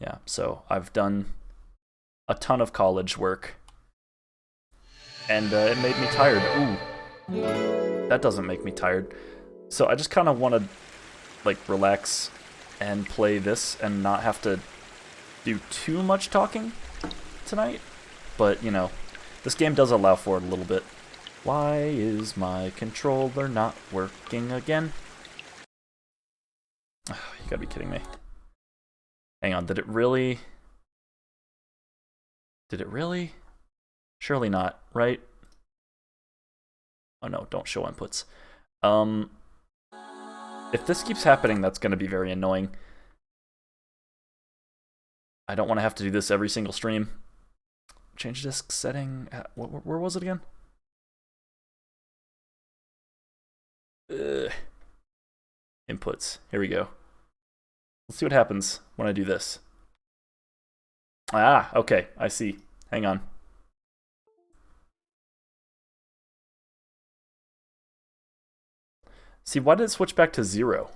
Yeah, so I've done a ton of college work, and it made me tired. Ooh, that doesn't make me tired. So I just kind of want to, like, relax and play this and not have to do too much talking tonight. But, you know, this game does allow for it a little bit. Why is my controller not working again? Oh, you gotta be kidding me. Hang on, did it really? Did it really? Surely not, right? Oh no, don't show inputs. If this keeps happening, that's gonna be very annoying. I don't want to have to do this every single stream. Change disk setting. Where was it again? Inputs. Here we go. Let's see what happens when I do this. Ah, okay. I see. Hang on. See, why did it switch back to 0?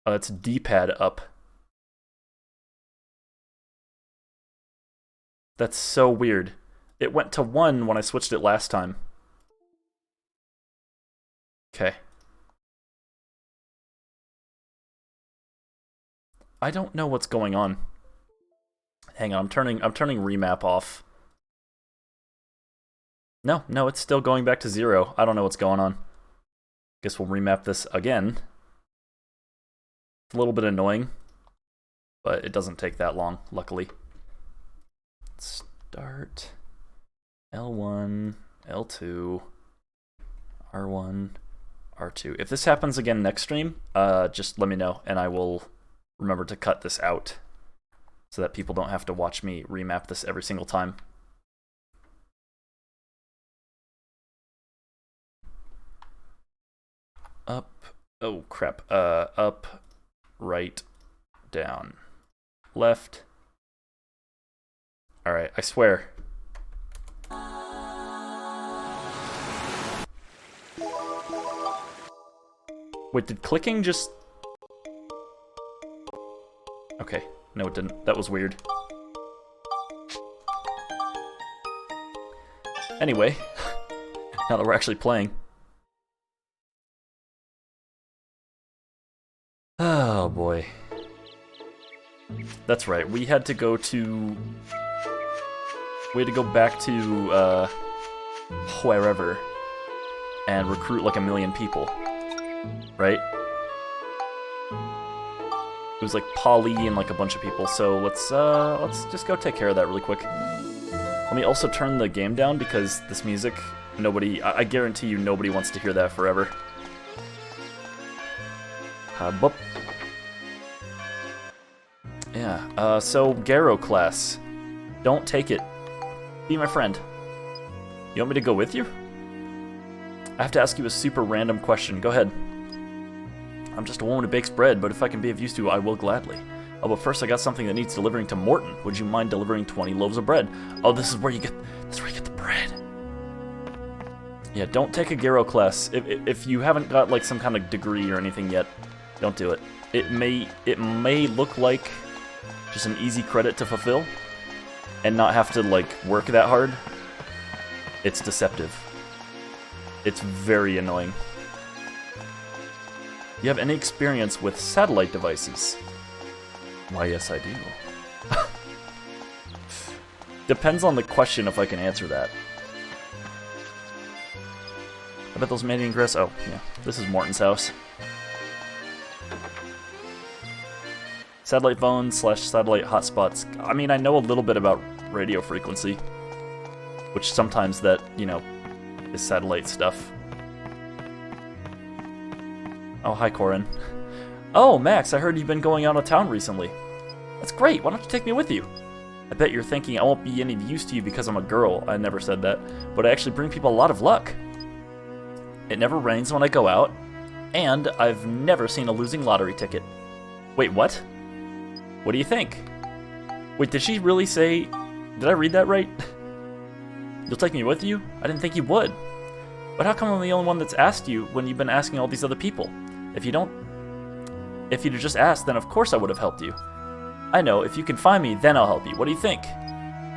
Oh, it's D-pad up. That's so weird. It went to 1 when I switched it last time. Okay. I don't know what's going on. Hang on, I'm turning remap off. No, it's still going back to 0. I don't know what's going on. Guess we'll remap this again. It's a little bit annoying, but it doesn't take that long, luckily. Start L1, L2, R1, R2. If this happens again next stream, just let me know, and I will remember to cut this out so that people don't have to watch me remap this every single time. Up, oh crap, up, right, down, left. Alright, I swear. Wait, did clicking just... Okay, no it didn't. That was weird. Anyway, now that we're actually playing. Oh boy. That's right, we had to go to... We had to go back to, wherever, and recruit like 1 million people, right? It was like Polly and like a bunch of people, so let's just go take care of that really quick. Let me also turn the game down because this music, I guarantee you nobody wants to hear that forever. Boop. Yeah, so Garo class, don't take it. Be my friend. You want me to go with you? I have to ask you a super random question. Go ahead. I'm just a woman who bakes bread, but if I can be of use to you, I will gladly. Oh, but first I got something that needs delivering to Morton. Would you mind delivering 20 loaves of bread? Oh, this is where you get the bread. Yeah, don't take a Garo class. If you haven't got like some kind of degree or anything yet, don't do it. It may look like just an easy credit to fulfill and not have to like work that hard. It's deceptive. It's very annoying. You have any experience with satellite devices? Why, yes, I do. Depends on the question if I can answer that. I bet those made ingress. Oh, yeah. This is Morton's house. Satellite phones / satellite hotspots. I mean, I know a little bit about radio frequency, which sometimes that, you know, is satellite stuff. Oh, hi, Corin. Oh, Max, I heard you've been going out of town recently. That's great. Why don't you take me with you? I bet you're thinking I won't be any use to you because I'm a girl. I never said that. But I actually bring people a lot of luck. It never rains when I go out, and I've never seen a losing lottery ticket. Wait, what? What do you think? Wait, did she really say... Did I read that right? You'll take me with you? I didn't think you would. But how come I'm the only one that's asked you when you've been asking all these other people? If you'd just asked, then of course I would have helped you. I know, if you can find me, then I'll help you. What do you think?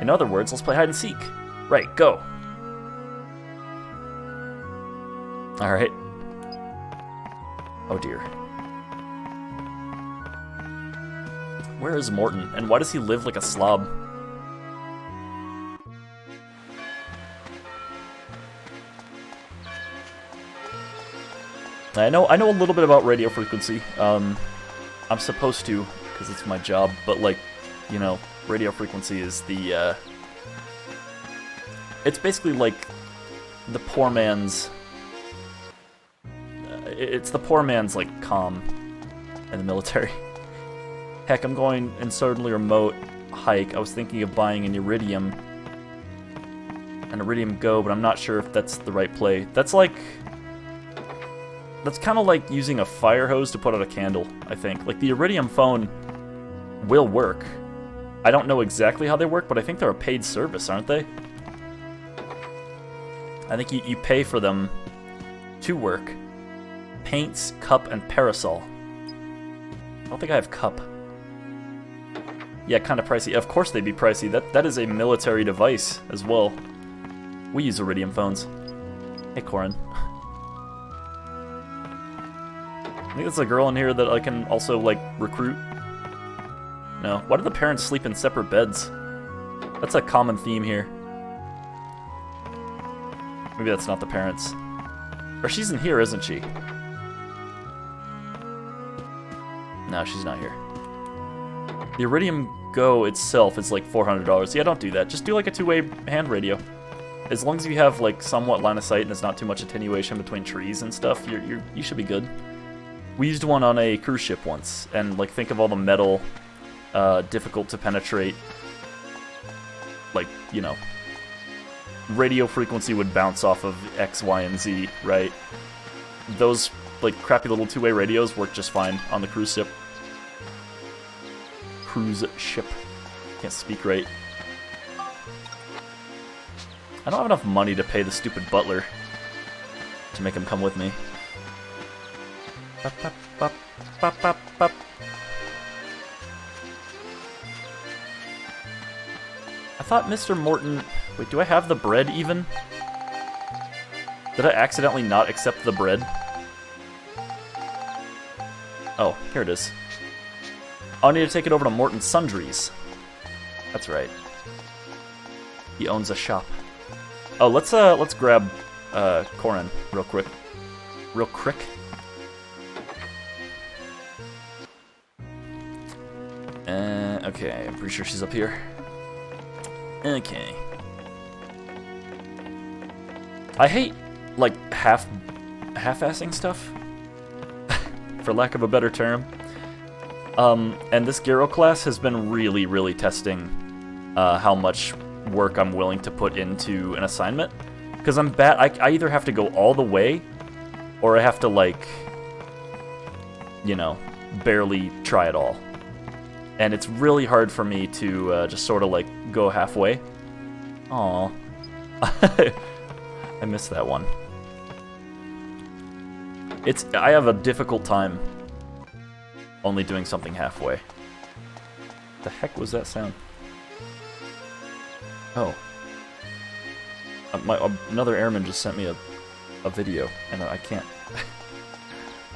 In other words, let's play hide and seek. Right, go. Alright. Oh dear. Where is Morton? And why does he live like a slob? I know a little bit about radio frequency. I'm supposed to, because it's my job, but like, you know, radio frequency is the, it's basically like the poor man's, it's the poor man's, like, comm in the military. Heck, I'm going insanely remote hike. I was thinking of buying an Iridium Go, but I'm not sure if that's the right play. That's like, that's kind of like using a fire hose to put out a candle, I think. Like, the Iridium phone will work. I don't know exactly how they work, but I think they're a paid service, aren't they? I think you pay for them to work. Paints, cup, and parasol. I don't think I have cup. Yeah, kind of pricey. Of course they'd be pricey. That is a military device as well. We use Iridium phones. Hey, Corin. I think there's a girl in here that I can also, like, recruit. No. Why do the parents sleep in separate beds? That's a common theme here. Maybe that's not the parents. Or she's in here, isn't she? No, she's not here. The Iridium Go itself is like $400. Yeah, don't do that. Just do like a two-way hand radio. As long as you have like somewhat line of sight and there's not too much attenuation between trees and stuff, you should be good. We used one on a cruise ship once, and like think of all the metal, difficult to penetrate. Like, you know, radio frequency would bounce off of X, Y, and Z, right? Those like crappy little two-way radios work just fine on the cruise ship. Can't speak right. I don't have enough money to pay the stupid butler to make him come with me. Bop, bop, bop, bop, bop, bop. I thought Mr. Morton... Wait, do I have the bread even? Did I accidentally not accept the bread? Oh, here it is. I'll need to take it over to Morton Sundries. That's right. He owns a shop. Oh, let's grab Corin real quick. Okay, I'm pretty sure she's up here. Okay. I hate like half-assing stuff, for lack of a better term. And this Gyro class has been really, really testing how much work I'm willing to put into an assignment. Because I'm bad. I either have to go all the way, or I have to, like, you know, barely try at all. And it's really hard for me to just sort of, like, go halfway. Aw. I missed that one. I have a difficult time only doing something halfway. The heck was that sound? Oh. Another airman just sent me a video, and I can't...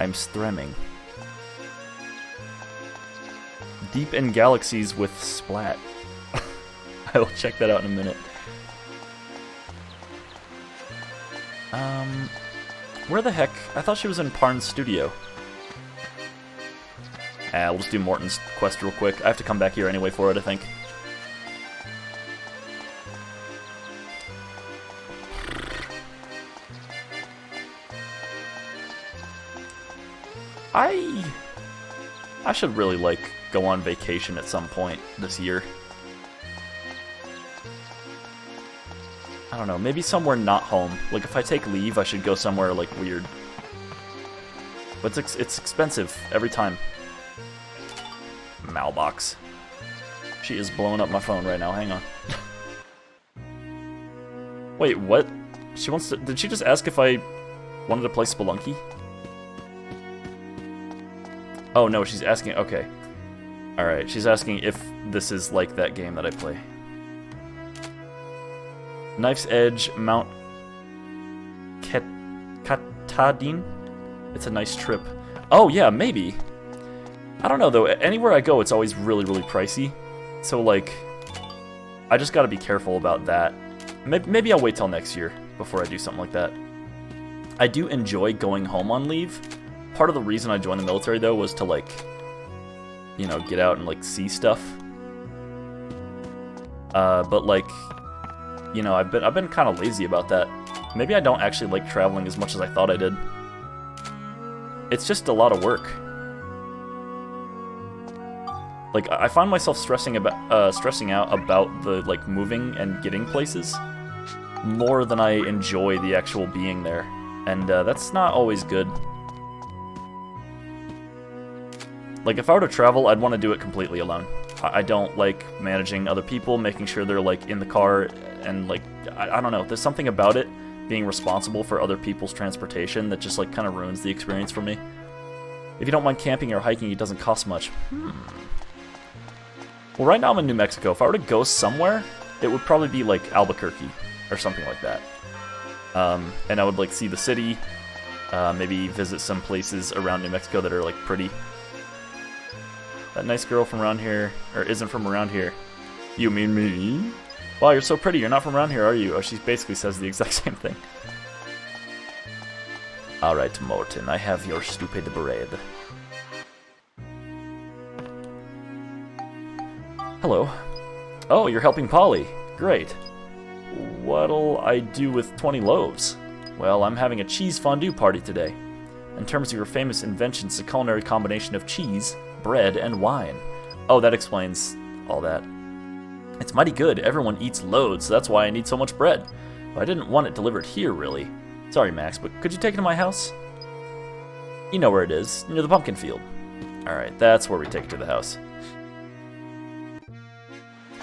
I'm stremming. Deep in Galaxies with Splat. I will check that out in a minute. Where the heck? I thought she was in Parn's studio. We'll just do Morton's quest real quick. I have to come back here anyway for it, I think. I should really, like, go on vacation at some point this year. I don't know, maybe somewhere not home. Like, if I take leave, I should go somewhere, like, weird. But it's expensive every time. Malbox. She is blowing up my phone right now, hang on. Wait, what? She wants to... Did she just ask if I wanted to play Spelunky? Oh, no, she's asking... Okay. Alright, she's asking if this is like that game that I play. Knife's Edge, Mount Katahdin? It's a nice trip. Oh, yeah, maybe. I don't know, though. Anywhere I go, it's always really, really pricey. So, like, I just gotta be careful about that. Maybe I'll wait till next year before I do something like that. I do enjoy going home on leave. Part of the reason I joined the military, though, was to, like, you know, get out and, like, see stuff. But, like, you know, I've been kind of lazy about that. Maybe I don't actually like traveling as much as I thought I did. It's just a lot of work. Like, I find myself stressing out about the, like, moving and getting places more than I enjoy the actual being there. And that's not always good. Like, if I were to travel, I'd want to do it completely alone. I don't like managing other people, making sure they're, like, in the car, and, like, I don't know. There's something about it, being responsible for other people's transportation, that just, like, kind of ruins the experience for me. If you don't mind camping or hiking, it doesn't cost much. Well, right now I'm in New Mexico. If I were to go somewhere, it would probably be, like, Albuquerque, or something like that. And I would, like, see the city, maybe visit some places around New Mexico that are, like, pretty. That nice girl from around here, or isn't from around here. You mean me? Wow, you're so pretty. You're not from around here, are you? Oh, she basically says the exact same thing. Alright, Morton, I have your stupid bread. Hello. Oh, you're helping Polly. Great. What'll I do with 20 loaves? Well, I'm having a cheese fondue party today. In terms of your famous invention, it's a culinary combination of cheese, bread, and wine. Oh, that explains all that. It's mighty good. Everyone eats loads, so that's why I need so much bread. But I didn't want it delivered here, really. Sorry, Max, but could you take it to my house? You know where it is, near the pumpkin field. Alright, that's where we take it to the house.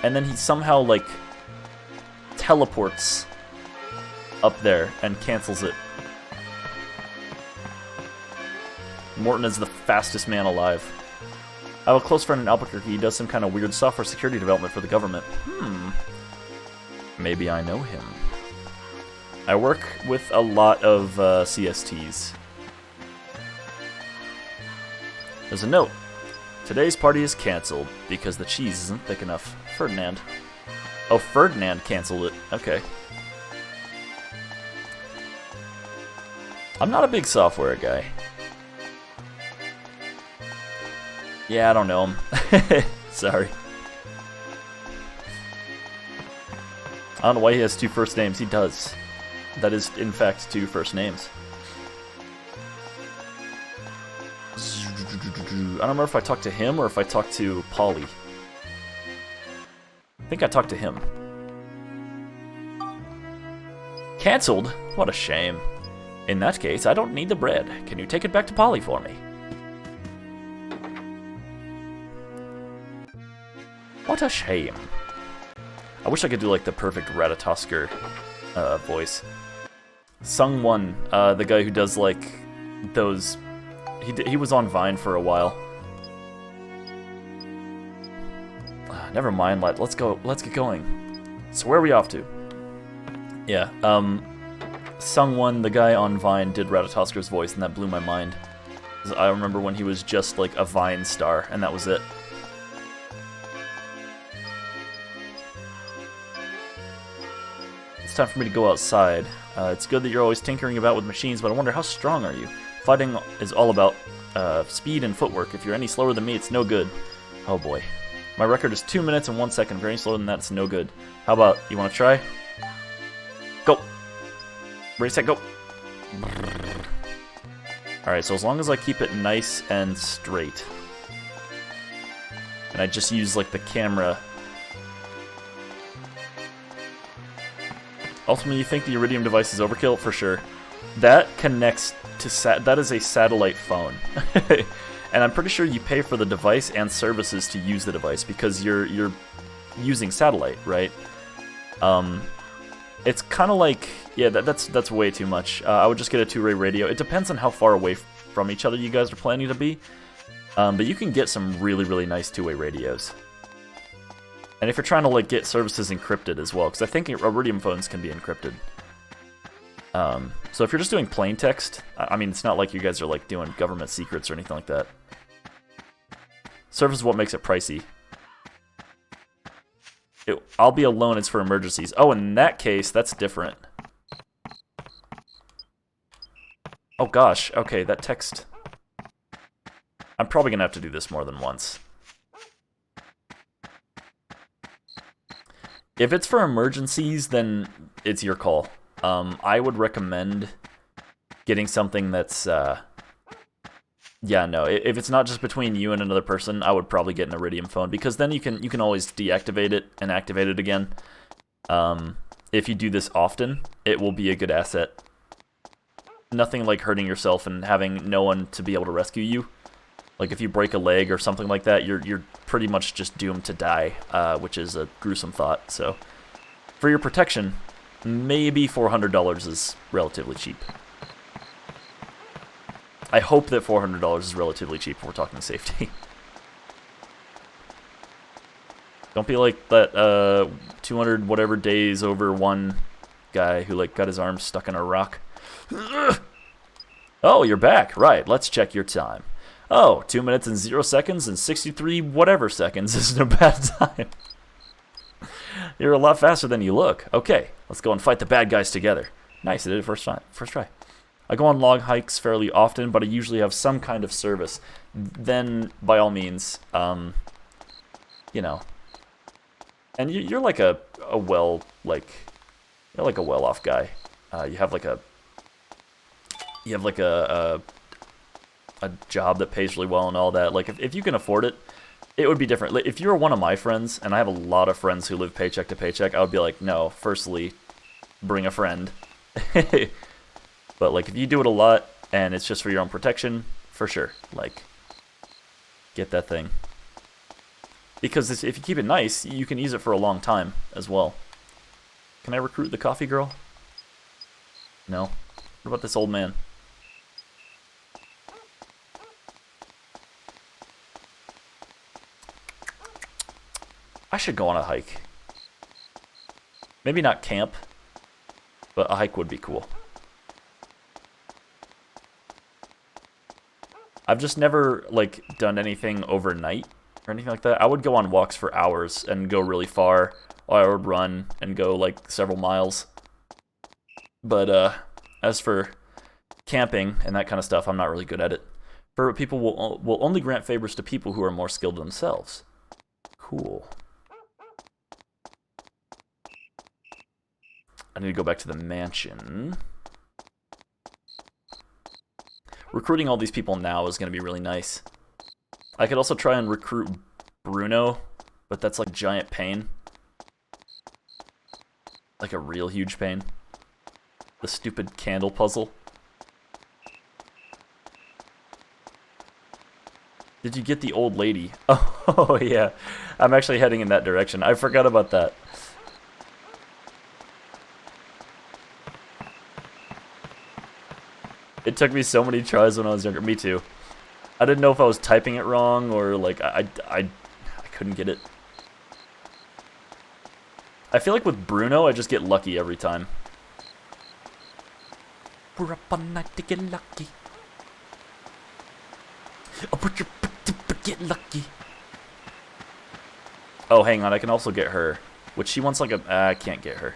And then he somehow, like, teleports up there and cancels it. Morton is the fastest man alive. I have a close friend in Albuquerque. He does some kind of weird software security development for the government. Maybe I know him. I work with a lot of CSTs. There's a note. Today's party is canceled because the cheese isn't thick enough. Ferdinand. Oh, Ferdinand canceled it. Okay. I'm not a big software guy. Yeah, I don't know him. Sorry. I don't know why he has two first names. He does. That is, in fact, two first names. I don't remember if I talked to him or if I talked to Polly. I think I talked to him. Cancelled? What a shame. In that case, I don't need the bread. Can you take it back to Polly for me? What a shame. I wish I could do like the perfect Ratatosker voice. Sung-Won, the guy who does like those... He was on Vine for a while. Never mind, let's go. Let's get going. So where are we off to? Yeah, Sung-Won, the guy on Vine, did Ratatosker's voice, and that blew my mind. I remember when he was just like a Vine star, and that was it. It's time for me to go outside. It's good that you're always tinkering about with machines, but I wonder, how strong are you? Fighting is all about speed and footwork. If you're any slower than me, it's no good. Oh boy. My record is 2 minutes and 1 second. Very slower than that, it's no good. How about, you want to try? Go! Ready, set, go! Alright, so as long as I keep it nice and straight. And I just use, like, the camera. Ultimately, you think the Iridium device is overkill? For sure. That connects to that is a satellite phone. And I'm pretty sure you pay for the device and services to use the device because you're using satellite, right? It's kind of like, yeah, that's way too much. I would just get a two-way radio. It depends on how far away from each other you guys are planning to be. But you can get some really, really nice two-way radios. And if you're trying to like get services encrypted as well, because I think Iridium phones can be encrypted. So if you're just doing plain text, I mean, it's not like you guys are like doing government secrets or anything like that. Service is what makes it pricey. I'll be alone, it's for emergencies. Oh, in that case, that's different. Oh gosh, okay, that text... I'm probably gonna have to do this more than once. If it's for emergencies, then it's your call. I would recommend getting something that's... Yeah, no, if it's not just between you and another person, I would probably get an Iridium phone, because then you can always deactivate it and activate it again. If you do this often, it will be a good asset. Nothing like hurting yourself and having no one to be able to rescue you. Like if you break a leg or something like that, you're pretty much just doomed to die, which is a gruesome thought. So, for your protection, maybe $400 is relatively cheap. I hope that $400 is relatively cheap if we're talking safety. Don't be like that 200 whatever days over one guy who like got his arm stuck in a rock. Oh, you're back. Right, let's check your time. Oh, 2 minutes and 0 seconds and 63 whatever seconds isn't a bad time. You're a lot faster than you look. Okay, let's go and fight the bad guys together. Nice, I did it first try. I go on log hikes fairly often, but I usually have some kind of service. Then, by all means, you know. And you're like a well-off guy. You have like a job that pays really well and all that. Like if you can afford it, it would be different. If you're one of my friends, and I have a lot of friends who live paycheck to paycheck, I would be like, no, firstly, bring a friend. But like if you do it a lot and it's just for your own protection, for sure, like get that thing. Because if you keep it nice, you can use it for a long time as well. Can I recruit the coffee girl? No. What about this old man? I should go on a hike. Maybe not camp, but a hike would be cool. I've just never like done anything overnight or anything like that. I would go on walks for hours and go really far, or I would run and go like several miles. But as for camping and that kind of stuff, I'm not really good at it. For people will only grant favors to people who are more skilled themselves. Cool. I need to go back to the mansion. Recruiting all these people now is going to be really nice. I could also try and recruit Bruno, but that's like giant pain. Like a real huge pain. The stupid candle puzzle. Did you get the old lady? Oh yeah, I'm actually heading in that direction. I forgot about that. It took me so many tries when I was younger. Me too. I didn't know if I was typing it wrong or like I couldn't get it. I feel like with Bruno, I just get lucky every time. We're up all night to get lucky. Oh, put your to get lucky. Oh, hang on. I can also get her. Which she wants like a... I can't get her.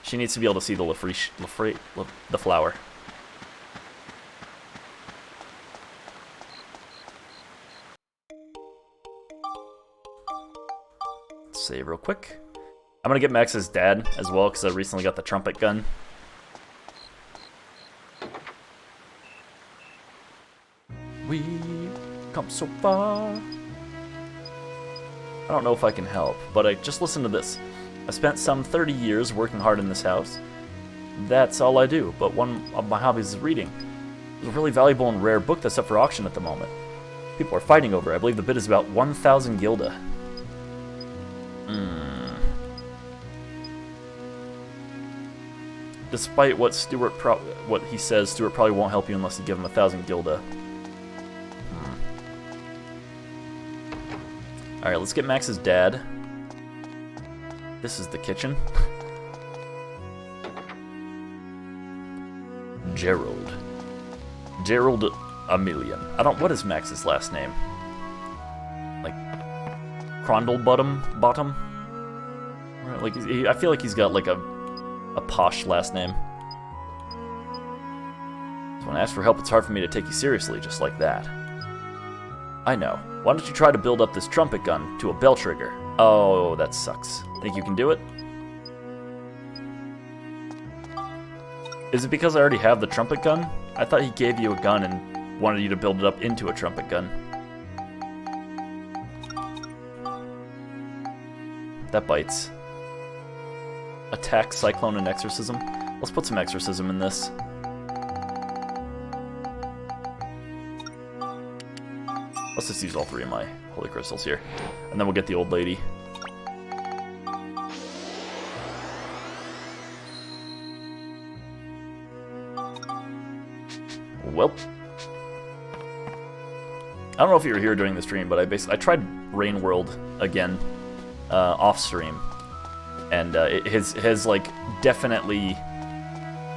She needs to be able to see the the flower. Save real quick. I'm gonna get Max's dad as well because I recently got the trumpet gun. We've come so far. I don't know if I can help, but just listen to this. I spent some 30 years working hard in this house. That's all I do, but one of my hobbies is reading. There's a really valuable and rare book that's up for auction at the moment. People are fighting over it. I believe the bid is about 1,000 gilda. Despite what what he says, Stuart probably won't help you unless you give him 1,000 gilda. Alright, let's get Max's dad. This is the kitchen. Gerald. Gerald Emilian. What is Max's last name? Like, Crondlebottom? Right, like, I feel like he's got, like, a posh last name. So when I ask for help, it's hard for me to take you seriously, just like that. I know. Why don't you try to build up this trumpet gun to a bell trigger? Oh, that sucks. Think you can do it? Is it because I already have the trumpet gun? I thought he gave you a gun and wanted you to build it up into a trumpet gun. That bites. Attack, Cyclone, and Exorcism. Let's put some Exorcism in this. Let's just use all 3 of my holy crystals here. And then we'll get the old lady. Well. I don't know if you were here during the stream, but I tried Rain World again, off stream. And it has like definitely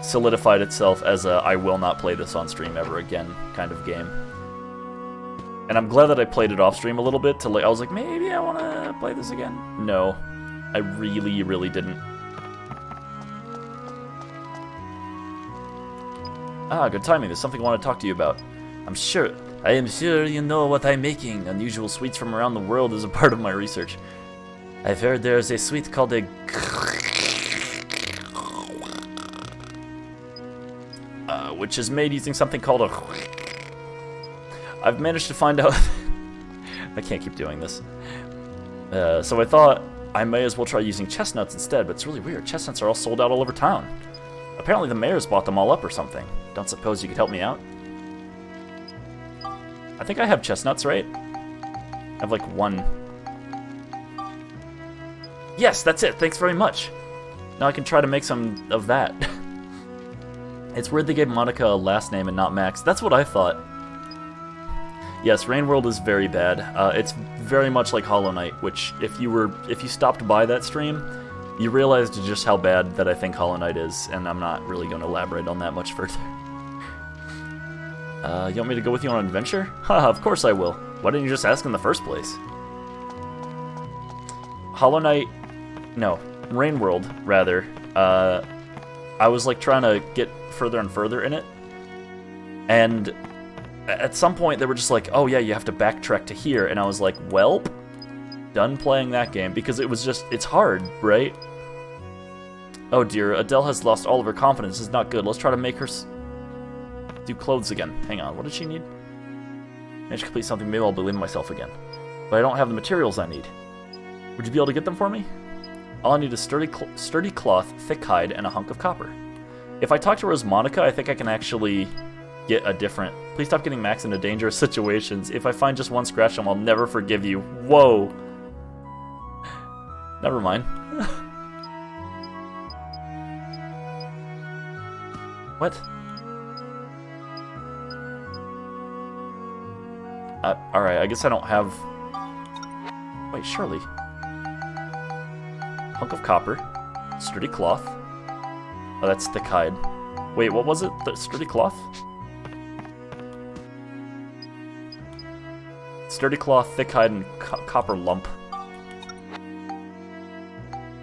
solidified itself as a I will not play this on stream ever again kind of game. And I'm glad that I played it off stream a little bit to like I was like maybe I want to play this again. No, I really didn't. Ah, good timing. There's something I want to talk to you about. I am sure you know what I'm making. Unusual sweets from around the world is a part of my research. I've heard there's a sweet called a... which is made using something called a... I've managed to find out... I can't keep doing this. So I thought I may as well try using chestnuts instead, but it's really weird. Chestnuts are all sold out all over town. Apparently the mayor's bought them all up or something. Don't suppose you could help me out? I think I have chestnuts, right? I have like 1... Yes, that's it. Thanks very much. Now I can try to make some of that. It's weird they gave Monica a last name and not Max. That's what I thought. Yes, Rain World is very bad. It's very much like Hollow Knight, which if you stopped by that stream, you realized just how bad that I think Hollow Knight is, and I'm not really going to elaborate on that much further. You want me to go with you on an adventure? Haha, of course I will. Why didn't you just ask in the first place? Hollow Knight... No, Rain World, rather. I was like trying to get further and further in it. And at some point they were just like, oh yeah, you have to backtrack to here. And I was like, welp, done playing that game. Because it was just, it's hard, right? Oh dear, Adele has lost all of her confidence. This is not good. Let's try to make her do clothes again. Hang on, what did she need? Managed to complete something, maybe I'll believe in myself again. But I don't have the materials I need. Would you be able to get them for me? All I need is sturdy cloth, thick hide, and a hunk of copper. If I talk to her as Monica, I think I can actually get a different... Please stop getting Max into dangerous situations. If I find just one scratch, I'll never forgive you. Whoa. Never mind. What? Alright, I guess I don't have... Wait, surely. Hunk of copper. Sturdy cloth. Oh, that's thick hide. Wait, what was it? The sturdy cloth? Sturdy cloth, thick hide, and copper lump.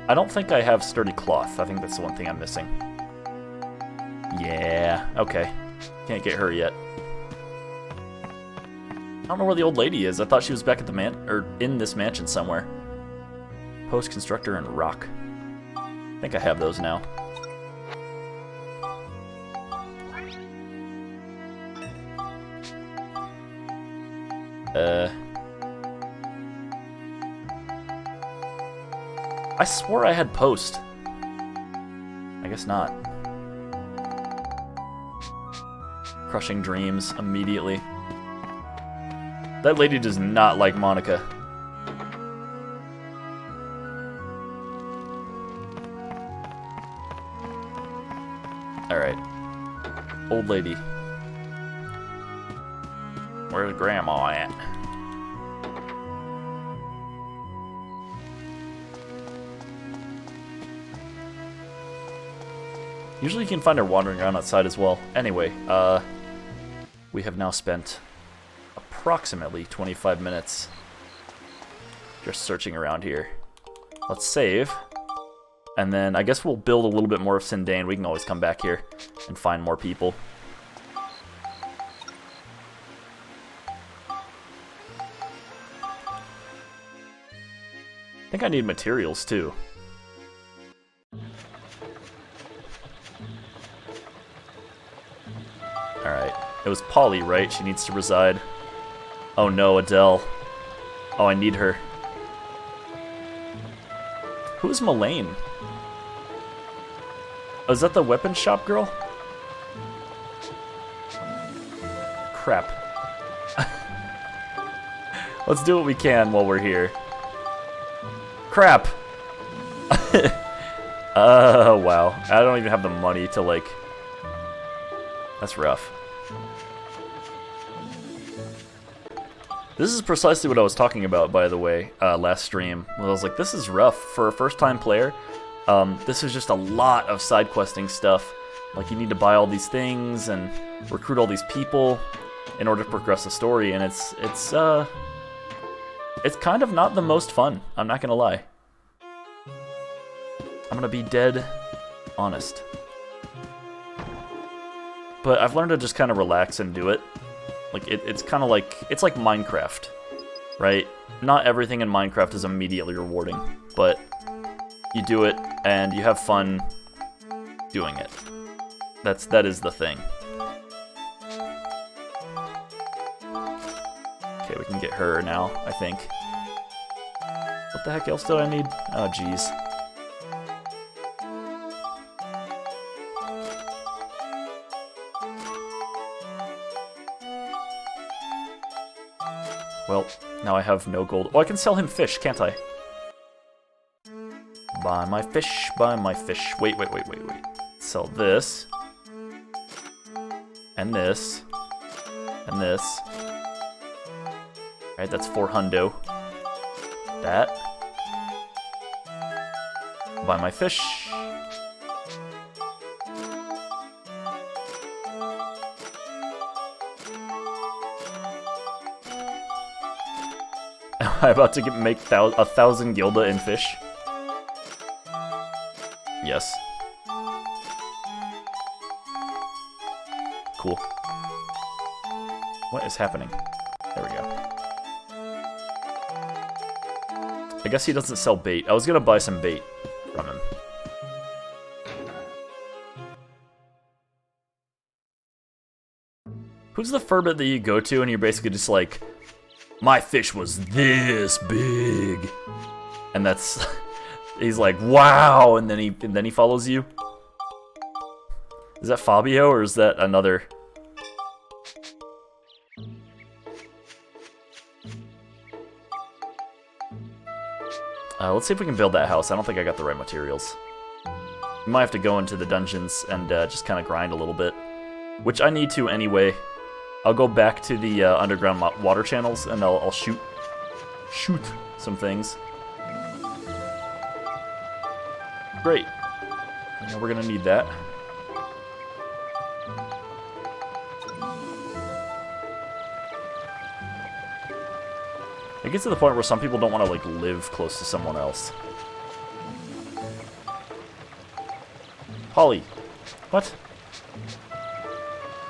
I don't think I have sturdy cloth. I think that's the one thing I'm missing. Yeah, okay. Can't get her yet. I don't know where the old lady is. I thought she was back at the in this mansion somewhere. Post constructor and rock. I think I have those now. I swore I had post. I guess not. Crushing dreams immediately. That lady does not like Monica. Alright. Old lady. Where's Grandma at? Usually you can find her wandering around outside as well. Anyway, we have now spent approximately 25 minutes just searching around here. Let's save. And then I guess we'll build a little bit more of Sindane. We can always come back here and find more people. I think I need materials too. Alright. It was Polly, right? She needs to reside. Oh no, Adele. Oh, I need her. Who's Mullane? Oh, is that the weapon shop girl? Crap. Let's do what we can while we're here. Crap! Wow. I don't even have the money to, like... That's rough. This is precisely what I was talking about, by the way, last stream. When I was like, this is rough for a first-time player. This is just a lot of side questing stuff. Like, you need to buy all these things and recruit all these people in order to progress the story, and it's kind of not the most fun. I'm not gonna lie. I'm gonna be dead honest. But I've learned to just kind of relax and do it. Like, it's kind of like, it's like Minecraft, right? Not everything in Minecraft is immediately rewarding, but you do it and you have fun doing it. That is the thing. Okay, we can get her now, I think. What the heck else did I need? Oh, jeez. Well, now I have no gold. Oh, I can sell him fish, can't I? Buy my fish, buy my fish. Wait. Sell this. And this. And this. Alright, that's 4 hundo. That. Buy my fish. Am I about to make 1,000 gilda in fish? Yes. Cool. What is happening? There we go. I guess he doesn't sell bait. I was gonna buy some bait from him. Who's the furbit that you go to and you're basically just like, my fish was this big, and that's he's like, wow, and then he follows you. Is that Fabio or is that another? Let's see if we can build that house. I don't think I got the right materials. We might have to go into the dungeons and just kind of grind a little bit, which I need to anyway. I'll go back to the underground water channels and I'll shoot some things. Great. Now we're gonna need that. It gets to the point where some people don't want to like live close to someone else. Holly. What?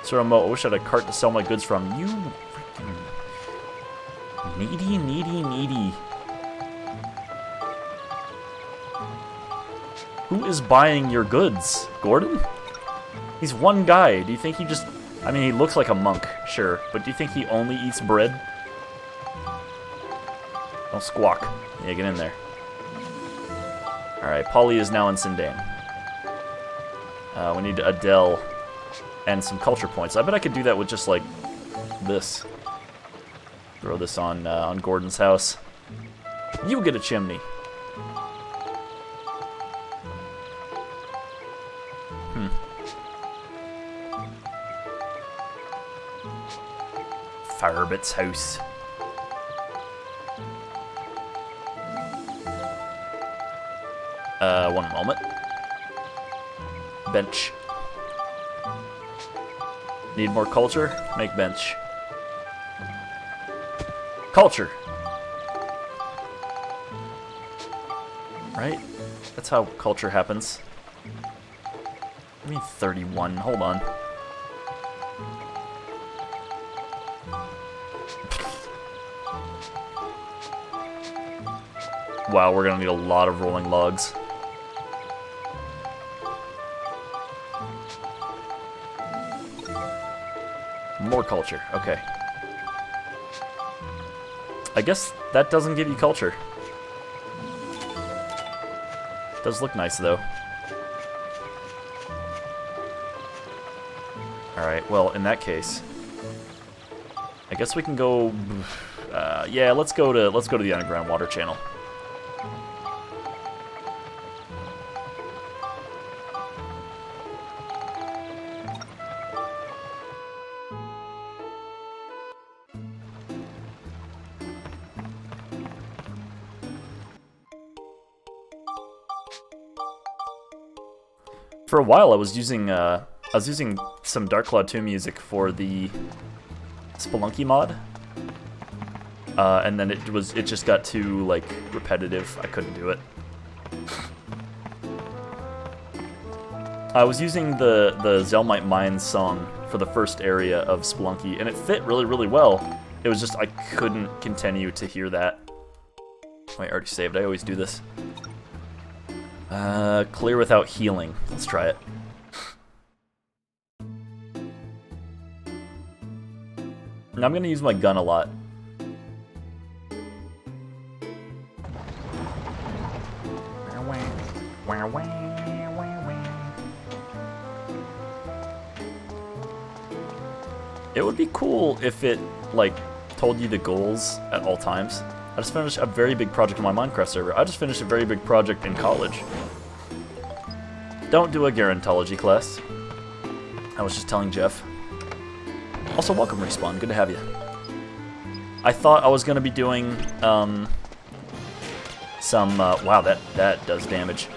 Sir Mo, I wish I had a cart to sell my goods from. You freaking needy. Who is buying your goods? Gordon? He's one guy. Do you think he just... I mean, he looks like a monk, sure. But do you think he only eats bread? Don't squawk. Yeah, get in there. Alright, Polly is now in Sindane. We need Adele and some culture points. I bet I could do that with just, like, this. Throw this on Gordon's house. You get a chimney. Firebit's house. One moment. Bench. Need more culture? Make bench. Culture! Right? That's how culture happens. I mean 31, hold on. Wow, we're gonna need a lot of rolling logs. More culture, okay. I guess that doesn't give you culture. Does look nice though. Alright, well in that case, I guess we can go yeah, let's go to the underground water channel. For a while, I was using some Dark Cloud 2 music for the Spelunky mod, and then it just got too like repetitive. I couldn't do it. I was using the Zelmite Mines song for the first area of Spelunky, and it fit really well. It was just I couldn't continue to hear that. Wait, I already saved. I always do this. Clear without healing. Let's try it. Now I'm gonna use my gun a lot. It would be cool if it, like, told you the goals at all times. I just finished a very big project on my Minecraft server. I just finished a very big project in college. Don't do a gerontology class. I was just telling Jeff. Also, welcome, Respawn. Good to have you. I thought I was going to be doing some... wow, that does damage.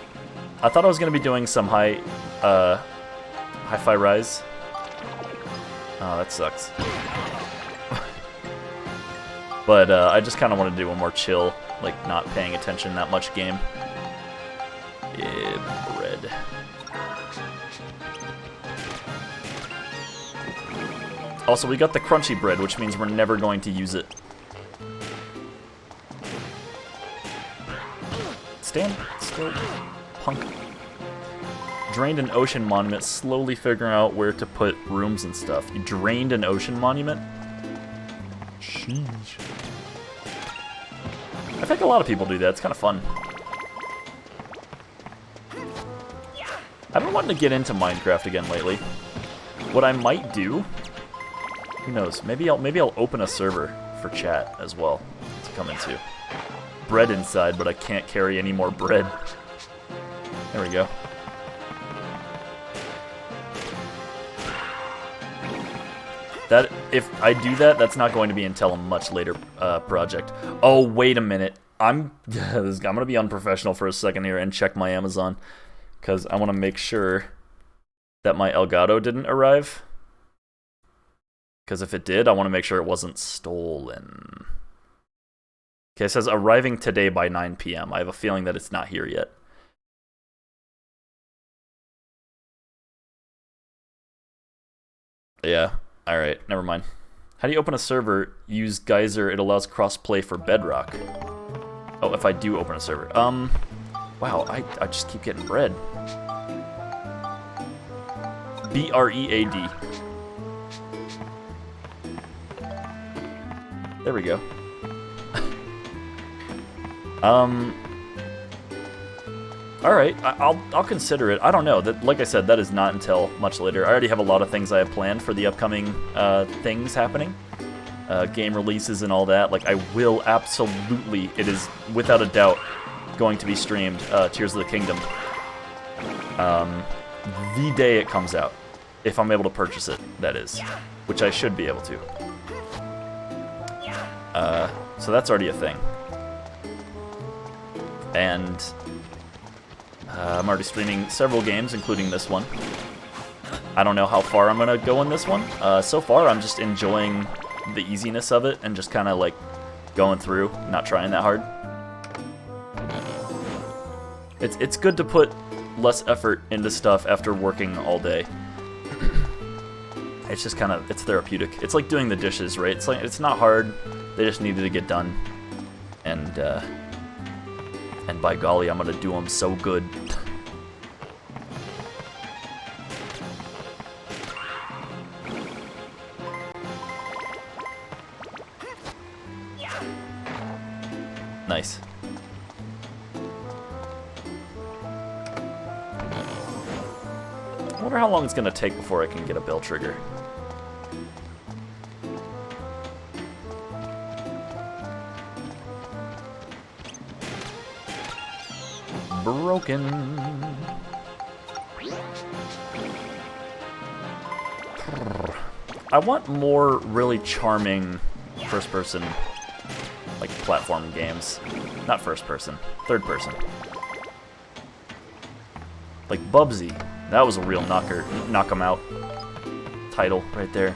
I thought I was going to be doing some hi-fi rise. Oh, that sucks. But I just kind of want to do a more chill, like not paying attention that much game. Yeah, bread. Also, we got the crunchy bread, which means we're never going to use it. Stand still, punk. Drained an ocean monument, slowly figuring out where to put rooms and stuff. You drained an ocean monument? Sheesh. I think a lot of people do that. It's kind of fun. I've been wanting to get into Minecraft again lately. What I might do, who knows? Maybe I'll open a server for chat as well to come into. Bread inside, but I can't carry any more bread. There we go. That, if I do that, that's not going to be until a much later project. Oh, wait a minute. I'm going to be unprofessional for a second here and check my Amazon, because I want to make sure that my Elgato didn't arrive. Because if it did, I want to make sure it wasn't stolen. Okay, it says arriving today by 9 p.m. I have a feeling that it's not here yet. Yeah. Alright, never mind. How do you open a server? Use Geyser, it allows crossplay for Bedrock. Oh, if I do open a server. Wow, I just keep getting bread. B-R-E-A-D. There we go. Alright, I'll consider it. I don't know. That, like I said, that is not until much later. I already have a lot of things I have planned for the upcoming things happening. Game releases and all that. Like, I will absolutely, it is without a doubt going to be streamed, Tears of the Kingdom. The day it comes out. If I'm able to purchase it, that is. Which I should be able to. So that's already a thing. And... I'm already streaming several games, including this one. I don't know how far I'm gonna go in this one. So far, I'm just enjoying the easiness of it and just kind of like going through, not trying that hard. It's good to put less effort into stuff after working all day. It's just kind of, it's therapeutic. It's like doing the dishes, right? It's like, it's not hard. They just needed to get done. And by golly, I'm gonna do them so good. Nice. I wonder how long it's gonna take before I can get a bell trigger. Broken. I want more really charming first-person, like, platform games. Not first-person, third-person. Like Bubsy. That was a real knocker, knock 'em out title right there.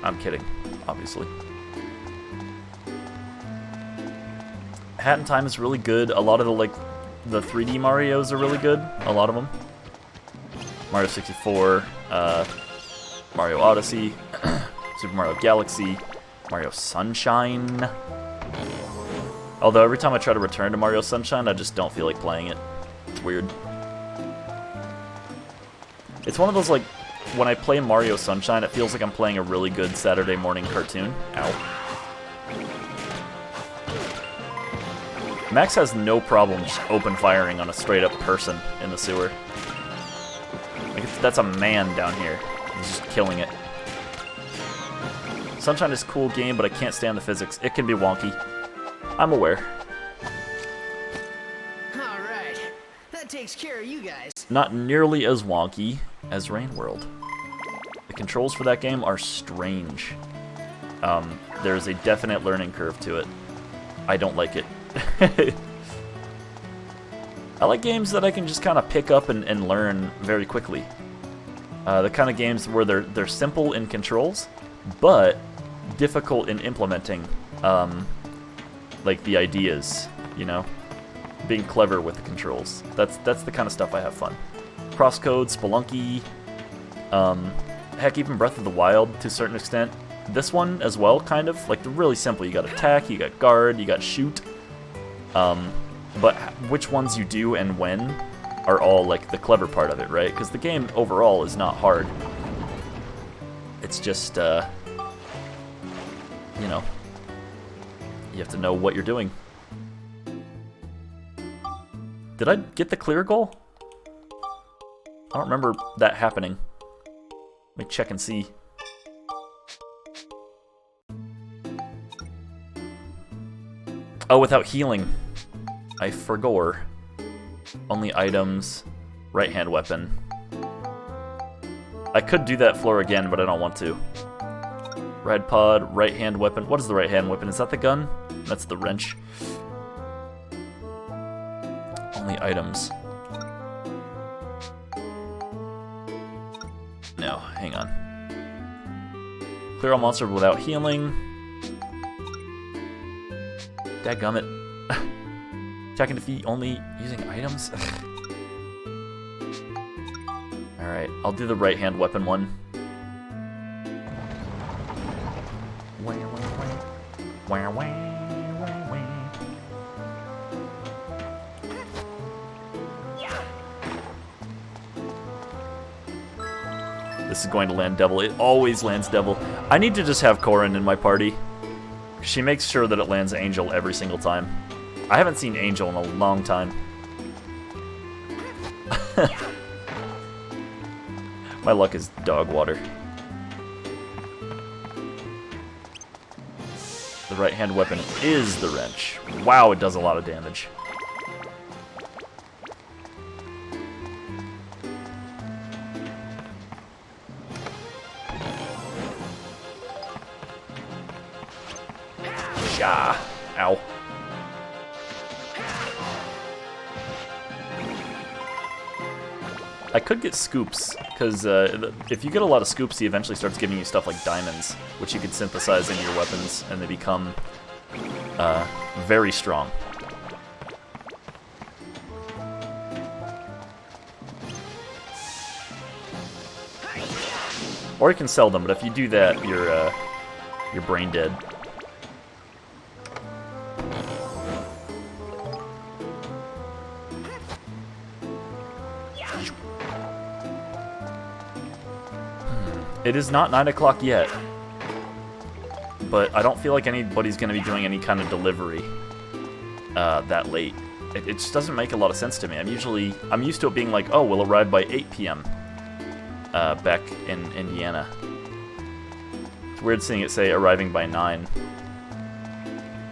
I'm kidding, obviously. Hat in Time is really good. A lot of the 3D Marios are really good. A lot of them. Mario 64, Mario Odyssey, Super Mario Galaxy, Mario Sunshine. Although every time I try to return to Mario Sunshine, I just don't feel like playing it. It's weird. It's one of those, like, when I play Mario Sunshine, it feels like I'm playing a really good Saturday morning cartoon. Ow. Max has no problem just open firing on a straight up person in the sewer. Like, that's a man down here. He's just killing it. Sunshine is a cool game, but I can't stand the physics. It can be wonky. I'm aware. Alright, that takes care of you guys. Not nearly as wonky as Rain World. The controls for that game are strange. There's a definite learning curve to it. I don't like it. I like games that I can just kind of pick up and learn very quickly. The kind of games where they're simple in controls, but difficult in implementing, like the ideas, you know, being clever with the controls. That's the kind of stuff I have fun. Crosscode, Spelunky, heck, even Breath of the Wild to a certain extent. This one as well, kind of like, they're really simple. You got attack, you got guard, you got shoot. But which ones you do and when are all like the clever part of it, right? Because the game overall is not hard. It's just, you know, you have to know what you're doing. Did I get the clear goal? I don't remember that happening. Let me check and see. Oh, without healing. I forgot. Only items, right-hand weapon. I could do that floor again, but I don't want to. Red pod, right-hand weapon. What is the right-hand weapon? Is that the gun? That's the wrench. Only items. No, hang on. Clear all monsters without healing. Dadgummit. Attack and defeat only using items? Alright, I'll do the right-hand weapon one. This is going to land devil. It always lands devil. I need to just have Corrin in my party. She makes sure that it lands angel every single time. I haven't seen angel in a long time. My luck is dog water. The right-hand weapon is the wrench. Wow, it does a lot of damage. Ow. I could get scoops, because if you get a lot of scoops, he eventually starts giving you stuff like diamonds, which you can synthesize into your weapons, and they become very strong. Or you can sell them, but if you do that, you're brain dead. It is not 9 o'clock yet, but I don't feel like anybody's going to be doing any kind of delivery that late. It just doesn't make a lot of sense to me. I'm used to it being like, oh, we'll arrive by 8 p.m. Back in Indiana. It's weird seeing it say arriving by 9.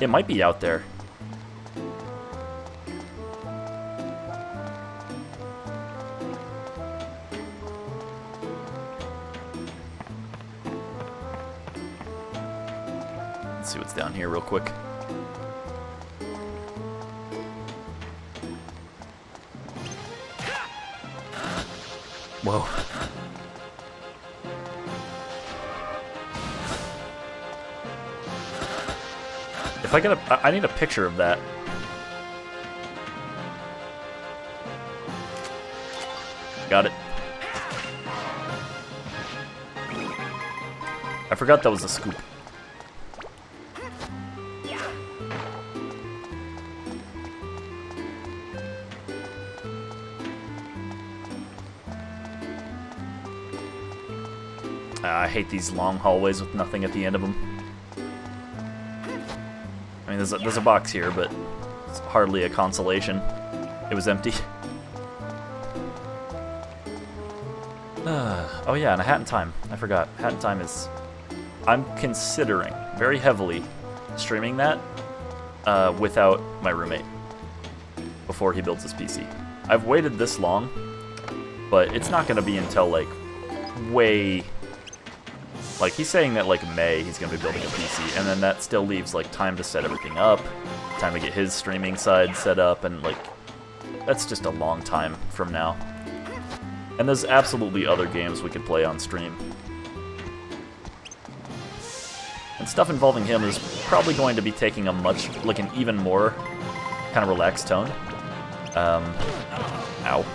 It might be out there. Let's see what's down here real quick. Whoa. If I get I need a picture of that. Got it. I forgot that was a scoop. I hate these long hallways with nothing at the end of them. I mean, there's a box here, but it's hardly a consolation. It was empty. Oh yeah, and a Hat in Time. I forgot. Hat in Time is... I'm considering, very heavily, streaming that without my roommate before he builds his PC. I've waited this long, but it's not going to be until, like, way... Like, he's saying that, like, May he's going to be building a PC, and then that still leaves, like, time to set everything up, time to get his streaming side set up, and, like, that's just a long time from now. And there's absolutely other games we could play on stream. And stuff involving him is probably going to be taking a much, like, an even more kind of relaxed tone. Ow.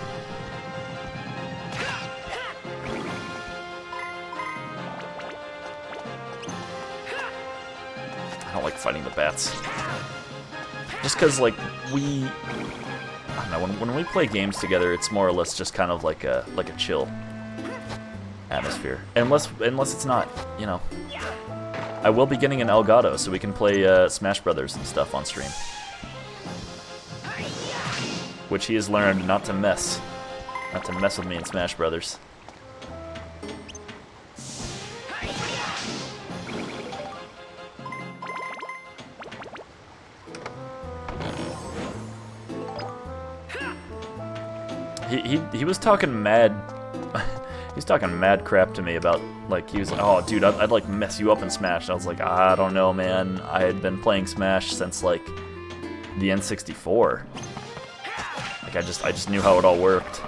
I don't like fighting the bats. Just because, like, I don't know, when we play games together, it's more or less just kind of like a chill atmosphere. Unless it's not, you know. I will be getting an Elgato, so we can play Smash Brothers and stuff on stream. Which he has learned not to mess with me in Smash Brothers. He was talking mad. He's talking mad crap to me about, like, he was like, oh, dude, I'd like mess you up in Smash. And I was like, I don't know, man. I had been playing Smash since, like, the N64. Like, I just knew how it all worked.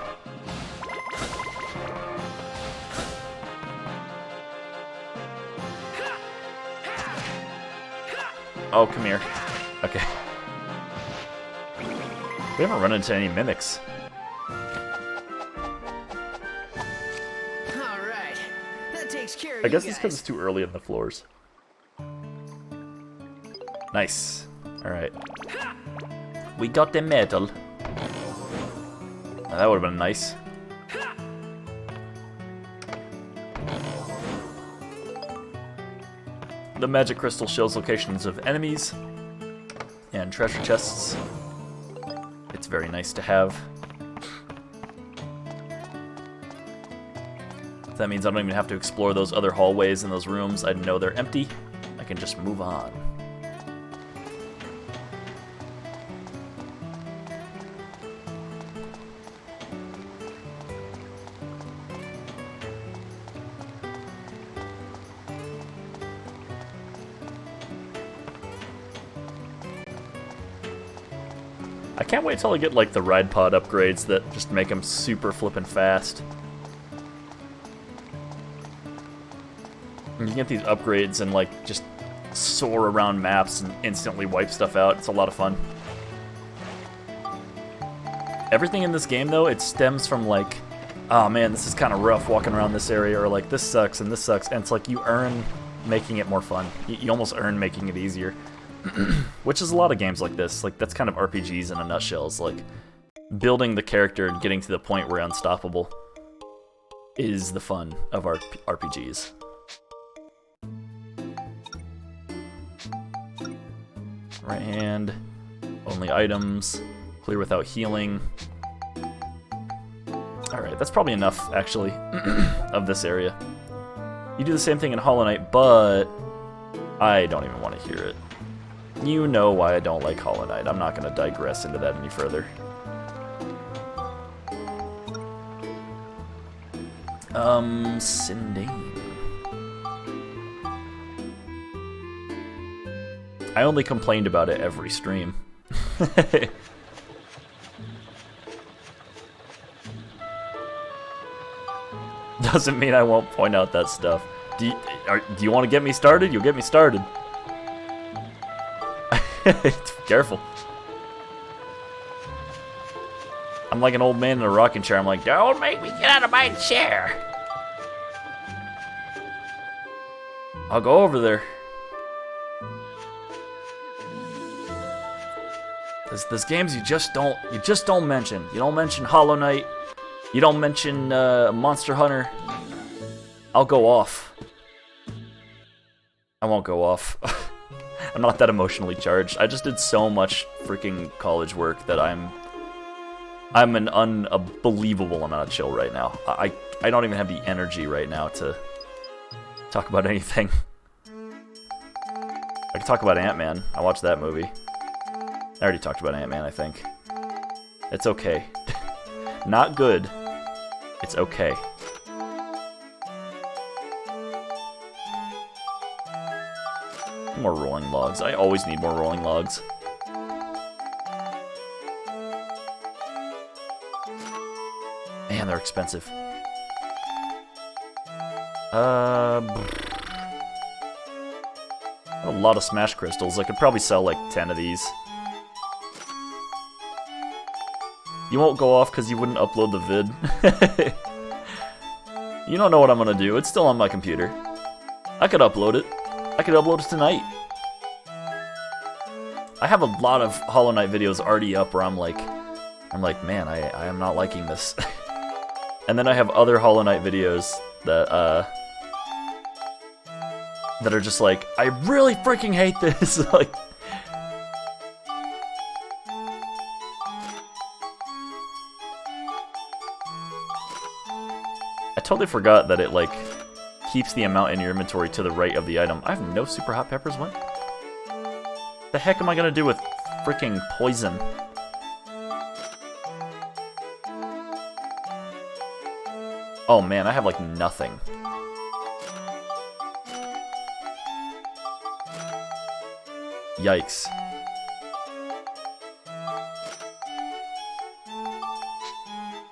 Oh, come here. Okay. We haven't run into any mimics. I guess it's because it's too early in the floors. Nice. Alright. We got the medal. Now, that would have been nice. The magic crystal shows locations of enemies and treasure chests. It's very nice to have. That means I don't even have to explore those other hallways and those rooms. I know they're empty. I can just move on. I can't wait till I get like the ride pod upgrades that just make them super flippin' fast. And you get these upgrades and like just soar around maps and instantly wipe stuff out. It's a lot of fun. Everything in this game though, it stems from like, oh man, this is kind of rough walking around this area, or like this sucks and this sucks, and it's like you earn making it more fun. You almost earn making it easier. Which is a lot of games like this. Like that's kind of RPGs in a nutshell. It's like building the character and getting to the point where unstoppable is the fun of RPGs. Right hand, only items, clear without healing. Alright, that's probably enough, actually, of this area. You do the same thing in Hollow Knight, but I don't even want to hear it. You know why I don't like Hollow Knight. I'm not going to digress into that any further. Sindane. I only complained about it every stream. Doesn't mean I won't point out that stuff. Do you want to get me started? You'll get me started. Careful. I'm like an old man in a rocking chair. I'm like, don't make me get out of my chair. I'll go over there. There's games you just don't mention. You don't mention Hollow Knight. You don't mention Monster Hunter. I'll go off. I won't go off. I'm not that emotionally charged. I just did so much freaking college work that I'm an unbelievable amount of chill right now. I don't even have the energy right now to talk about anything. I can talk about Ant-Man. I watched that movie. I already talked about Ant-Man, I think. It's okay. Not good. It's okay. More rolling logs. I always need more rolling logs. Man, they're expensive. A lot of smash crystals. I could probably sell like 10 of these. You won't go off because you wouldn't upload the vid. You don't know what I'm gonna do. It's still on my computer. I could upload it. I could upload it tonight. I have a lot of Hollow Knight videos already up where I'm like, man, I am not liking this. And then I have other Hollow Knight videos that are just like, I really freaking hate this. Like, I totally forgot that it like keeps the amount in your inventory to the right of the item. I have no super hot peppers. What the heck am I gonna do with freaking poison? Oh man, I have like nothing. Yikes.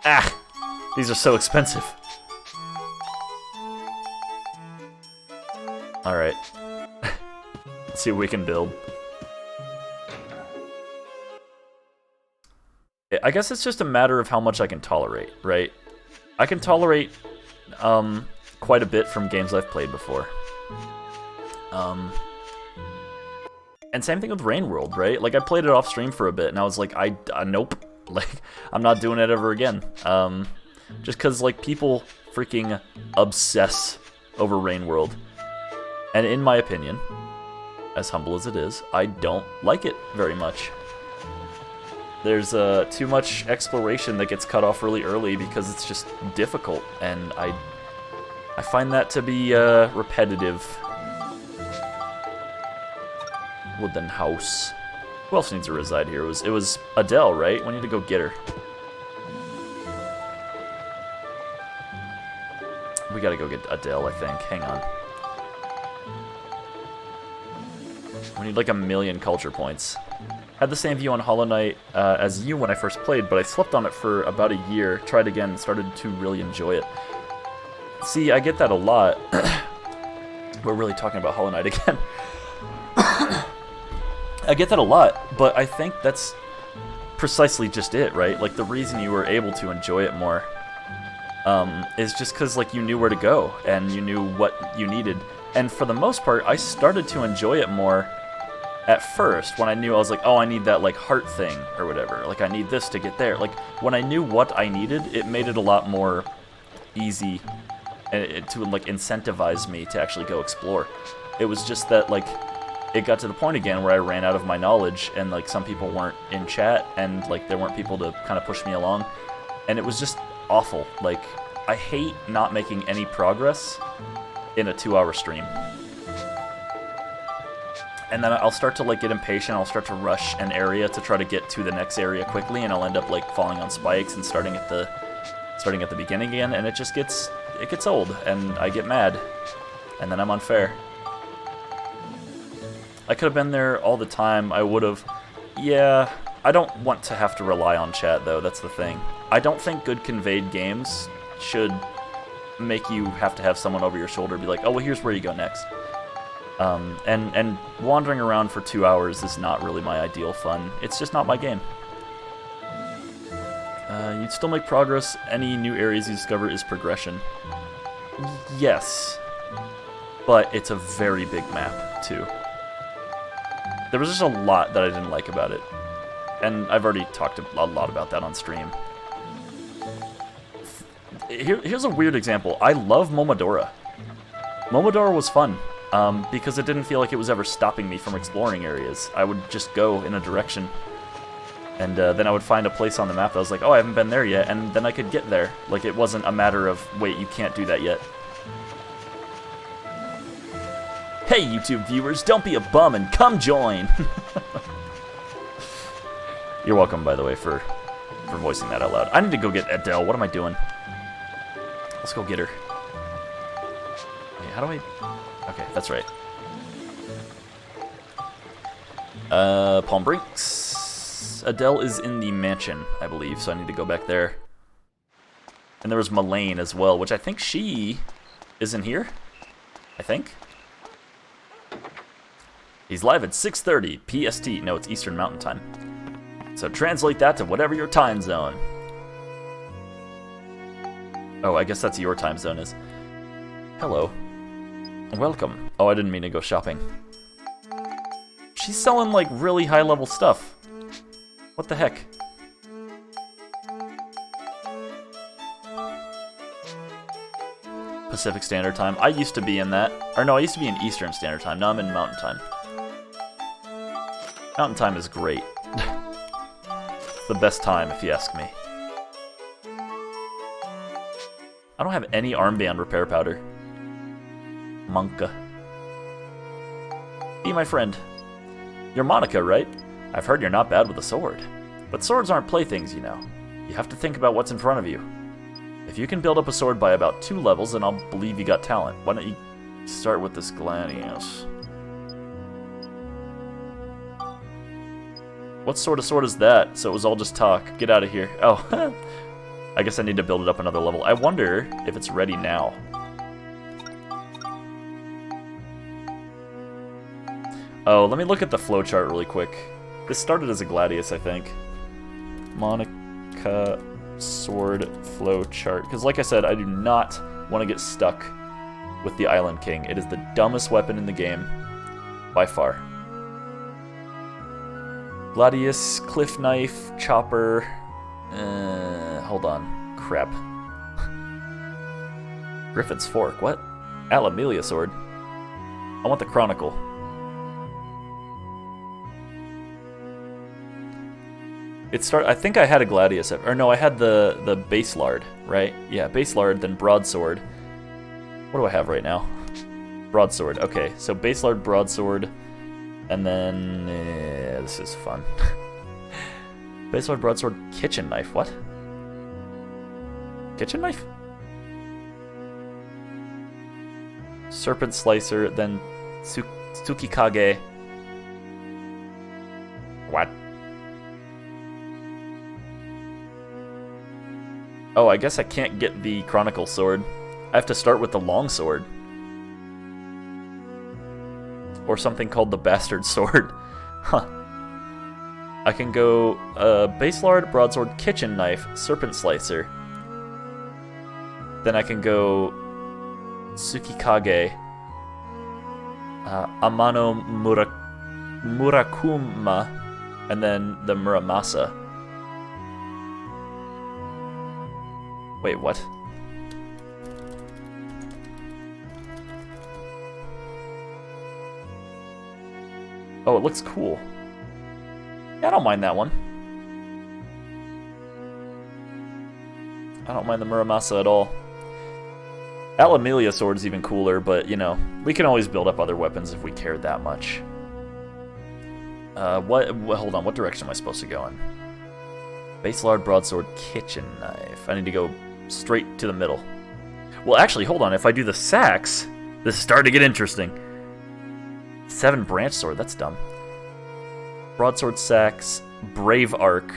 Ah! These are so expensive. Alright. Let's see what we can build. I guess it's just a matter of how much I can tolerate, right? I can tolerate quite a bit from games I've played before. And same thing with Rain World, right? Like, I played it off stream for a bit, and I was like, nope. Like, I'm not doing it ever again. Just because, like, people freaking obsess over Rain World. And in my opinion, as humble as it is, I don't like it very much. There's too much exploration that gets cut off really early because it's just difficult, and I find that to be repetitive. Wooden house. Who else needs to reside here? It was Adele, right? We need to go get her. We gotta go get Adele, I think. Hang on. We need like 1,000,000 culture points. Had the same view on Hollow Knight as you when I first played, but I slept on it for about a year, tried again, and started to really enjoy it. See, I get that a lot. We're really talking about Hollow Knight again. I get that a lot, but I think that's precisely just it, right? Like, the reason you were able to enjoy it more is just because, like, you knew where to go, and you knew what you needed. And for the most part, I started to enjoy it more at first, when I knew I was like, oh, I need that, like, heart thing, or whatever. Like, I need this to get there. Like, when I knew what I needed, it made it a lot more easy to, like, incentivize me to actually go explore. It was just that, like, it got to the point again where I ran out of my knowledge, and, like, some people weren't in chat, and, like, there weren't people to kind of push me along, and it was just awful. Like, I hate not making any progress in a 2-hour stream. And then I'll start to, like, get impatient. I'll start to rush an area to try to get to the next area quickly, and I'll end up, like, falling on spikes and starting at the beginning again, and it just gets old, and I get mad, and then I'm unfair. I could have been there all the time. I would have. Yeah, I don't want to have to rely on chat, though. That's the thing. I don't think good conveyed games should make you have to have someone over your shoulder be like, oh, well, here's where you go next. And wandering around for 2 hours is not really my ideal fun. It's just not my game. You'd still make progress. Any new areas you discover is progression. Yes. But it's a very big map, too. There was just a lot that I didn't like about it. And I've already talked a lot about that on stream. Here's a weird example. I love Momodora. Momodora was fun. Because it didn't feel like it was ever stopping me from exploring areas. I would just go in a direction, and then I would find a place on the map that I was like, oh, I haven't been there yet, and then I could get there. Like, it wasn't a matter of, wait, you can't do that yet. Hey, YouTube viewers, don't be a bum and come join! You're welcome, by the way, for voicing that out loud. I need to go get Adele. What am I doing? Let's go get her. Wait, how do I... Okay, that's right. Palm Brinks. Adele is in the mansion, I believe, so I need to go back there. And there was Mullane as well, which I think she is in here. I think. He's live at 6:30 PST. No, it's Eastern Mountain Time. So translate that to whatever your time zone. Oh, I guess that's your time zone is. Hello. Welcome. Oh, I didn't mean to go shopping. She's selling, like, really high-level stuff. What the heck? Pacific Standard Time. I used to be in that. Or no, I used to be in Eastern Standard Time. Now I'm in Mountain Time. Mountain Time is great. It's the best time, if you ask me. I don't have any armband repair powder. Monka. Be my friend. You're Monica, right? I've heard you're not bad with a sword. But swords aren't playthings, you know. You have to think about what's in front of you. If you can build up a sword by about 2 levels, then I'll believe you got talent. Why don't you start with this Gladius? What sort of sword is that? So it was all just talk. Get out of here. Oh, I guess I need to build it up another level. I wonder if it's ready now. Oh, let me look at the flowchart really quick. This started as a Gladius, I think. Monica sword flowchart. Because like I said, I do not want to get stuck with the Island King. It is the dumbest weapon in the game. By far. Gladius, Cliff Knife, Chopper... hold on. Crap. Griffin's Fork. What? Alamelia Sword. I want the Chronicle. I think I had a Gladius, or no, I had the Base Lard, right? Yeah, Base Lard, then Broadsword. What do I have right now? Broadsword, okay. So Base Lard, Broadsword, and then... this is fun. Base Lard, Broadsword, Kitchen Knife, what? Kitchen Knife? Serpent Slicer, then Tsukikage. What? Oh, I guess I can't get the Chronicle Sword. I have to start with the Long Sword. Or something called the Bastard Sword. Huh. I can go Base Lard, Broadsword, Kitchen Knife, Serpent Slicer. Then I can go Tsukikage, Amano Murakuma, and then the Muramasa. Wait, what? Oh, it looks cool. Yeah, I don't mind that one. I don't mind the Muramasa at all. Alamelia Sword's even cooler, but, you know, we can always build up other weapons if we cared that much. Hold on, what direction am I supposed to go in? Base Lard, Broadsword, Kitchen Knife. I need to go straight to the middle. Well, actually, hold on, if I do the Sax, this is starting to get interesting. 7 Branch Sword, that's dumb. Broadsword, Sax, Brave Arc,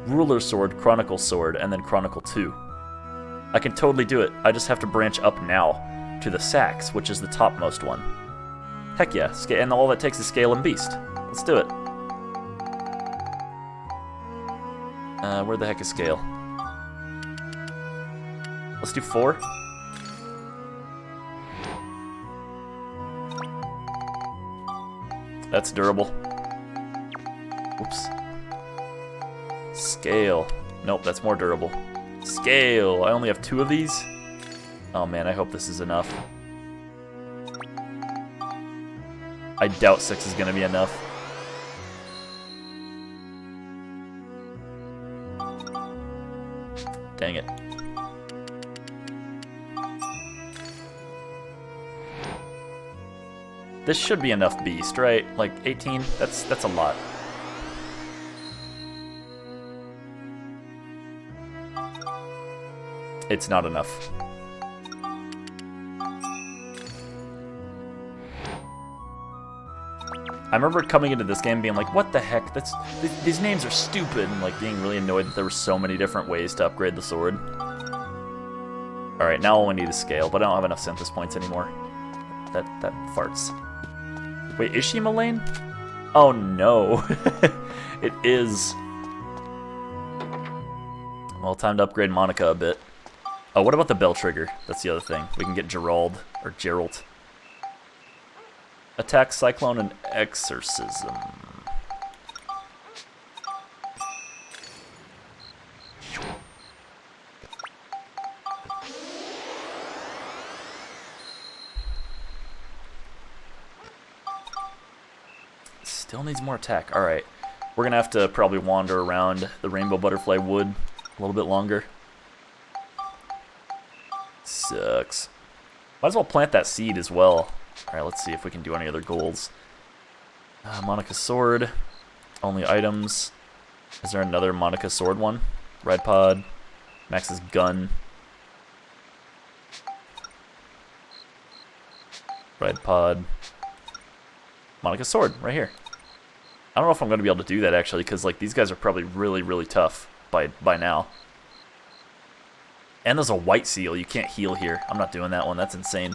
Ruler Sword, Chronicle Sword, and then Chronicle 2. I can totally do it. I just have to branch up now to the Sax, which is the topmost one. Heck yeah, and all that takes is Scale and Beast. Let's do it. Where the heck is Scale? Let's do 4. That's durable. Oops. Scale. Nope, that's more durable. Scale. I only have 2 of these. Oh man, I hope this is enough. I doubt 6 is gonna be enough. Dang it. This should be enough Beast, right? Like 18? That's a lot. It's not enough. I remember coming into this game being like, what the heck? These names are stupid, and like being really annoyed that there were so many different ways to upgrade the sword. Alright, now all we need is Scale, but I don't have enough Synthesis points anymore. That farts. Wait, is she Malane? Oh no. It is. Well, time to upgrade Monica a bit. Oh, what about the Bell Trigger? That's the other thing. We can get Gerald, or Geralt. Attack, Cyclone, and Exorcism. Still needs more attack. Alright. We're gonna have to probably wander around the Rainbow Butterfly Wood a little bit longer. Sucks. Might as well plant that seed as well. Alright, let's see if we can do any other goals. Monica Sword. Only items. Is there another Monica Sword one? Red Pod. Max's Gun. Red Pod. Monica Sword, right here. I don't know if I'm going to be able to do that, actually, because like these guys are probably really, really tough by now. And there's a White Seal. You can't heal here. I'm not doing that one. That's insane.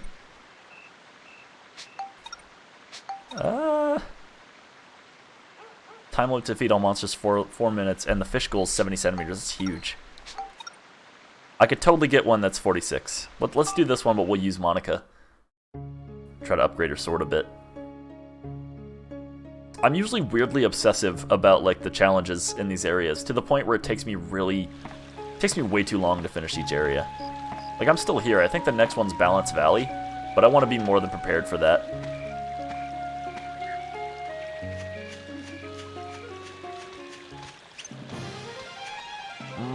Time limit to defeat all monsters 4 minutes, and the fish goal is 70 centimeters. It's huge. I could totally get one that's 46. Let's do this one, but we'll use Monica. Try to upgrade her sword a bit. I'm usually weirdly obsessive about like the challenges in these areas, to the point where it takes me way too long to finish each area. Like, I'm still here. I think the next one's Balance Valley, but I want to be more than prepared for that.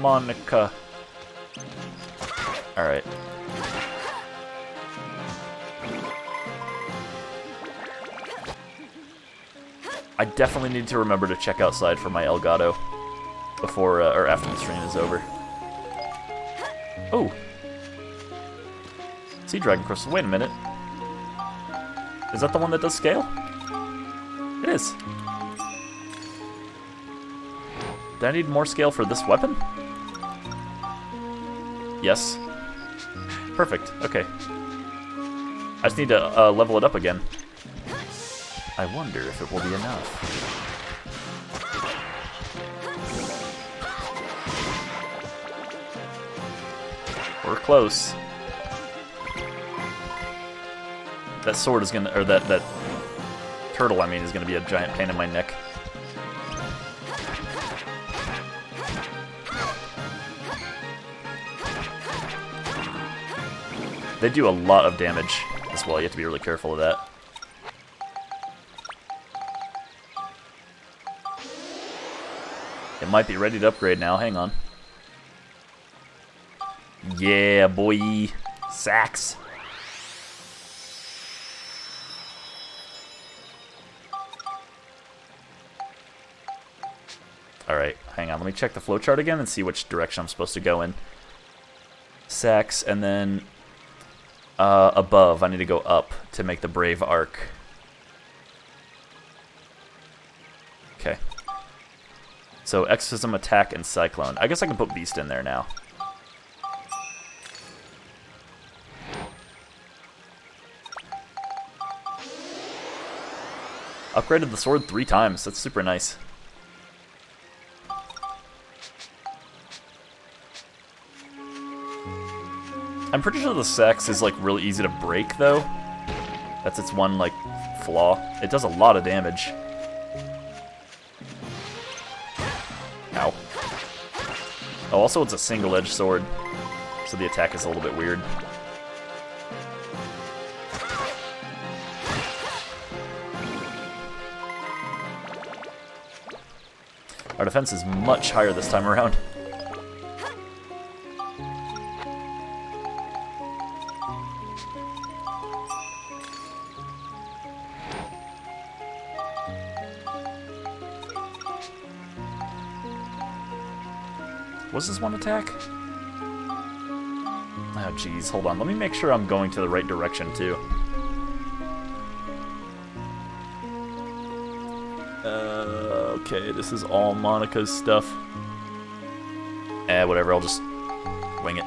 Monica. Alright. I definitely need to remember to check outside for my Elgato before or after the stream is over. Oh. Sea Dragon Crystal. Wait a minute. Is that the one that does Scale? It is. Do I need more Scale for this weapon? Yes. Perfect. Okay. I just need to level it up again. I wonder if it will be enough. We're close. That sword is gonna, or that turtle, I mean, is gonna be a giant pain in my neck. They do a lot of damage as well. You have to be really careful of that. It might be ready to upgrade now. Hang on. Yeah, boy. Sacks. Alright, hang on. Let me check the flowchart again and see which direction I'm supposed to go in. Sacks, and then above. I need to go up to make the Brave Arc. Okay. So, Exorcism, Attack, and Cyclone. I guess I can put Beast in there now. Upgraded the sword 3 times. That's super nice. I'm pretty sure the Sex is like really easy to break though. That's its one like flaw. It does a lot of damage. Ow. Oh, also it's a single-edged sword, so the attack is a little bit weird. Our defense is much higher this time around. Was this one attack? Oh, jeez. Hold on. Let me make sure I'm going to the right direction, too. Okay, this is all Monica's stuff. Whatever. I'll just wing it.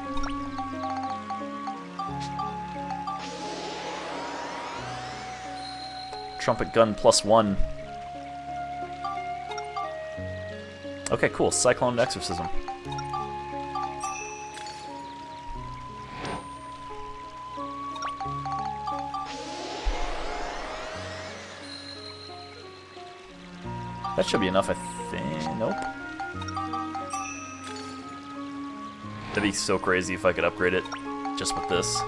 Trumpet gun +1. Okay, cool. Cyclone and Exorcism. That should be enough, I think. Nope. That'd be so crazy if I could upgrade it just with this.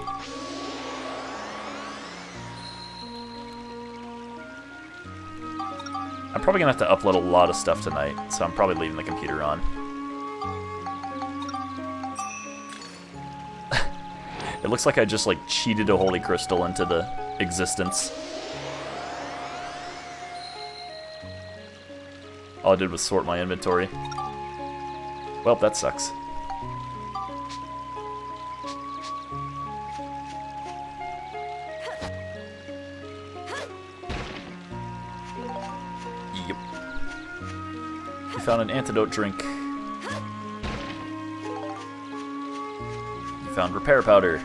I'm probably gonna have to upload a lot of stuff tonight, so I'm probably leaving the computer on. It looks like I just like cheated a holy crystal into the existence. All I did was sort my inventory. Well, that sucks. Yep. You found an antidote drink. You found repair powder.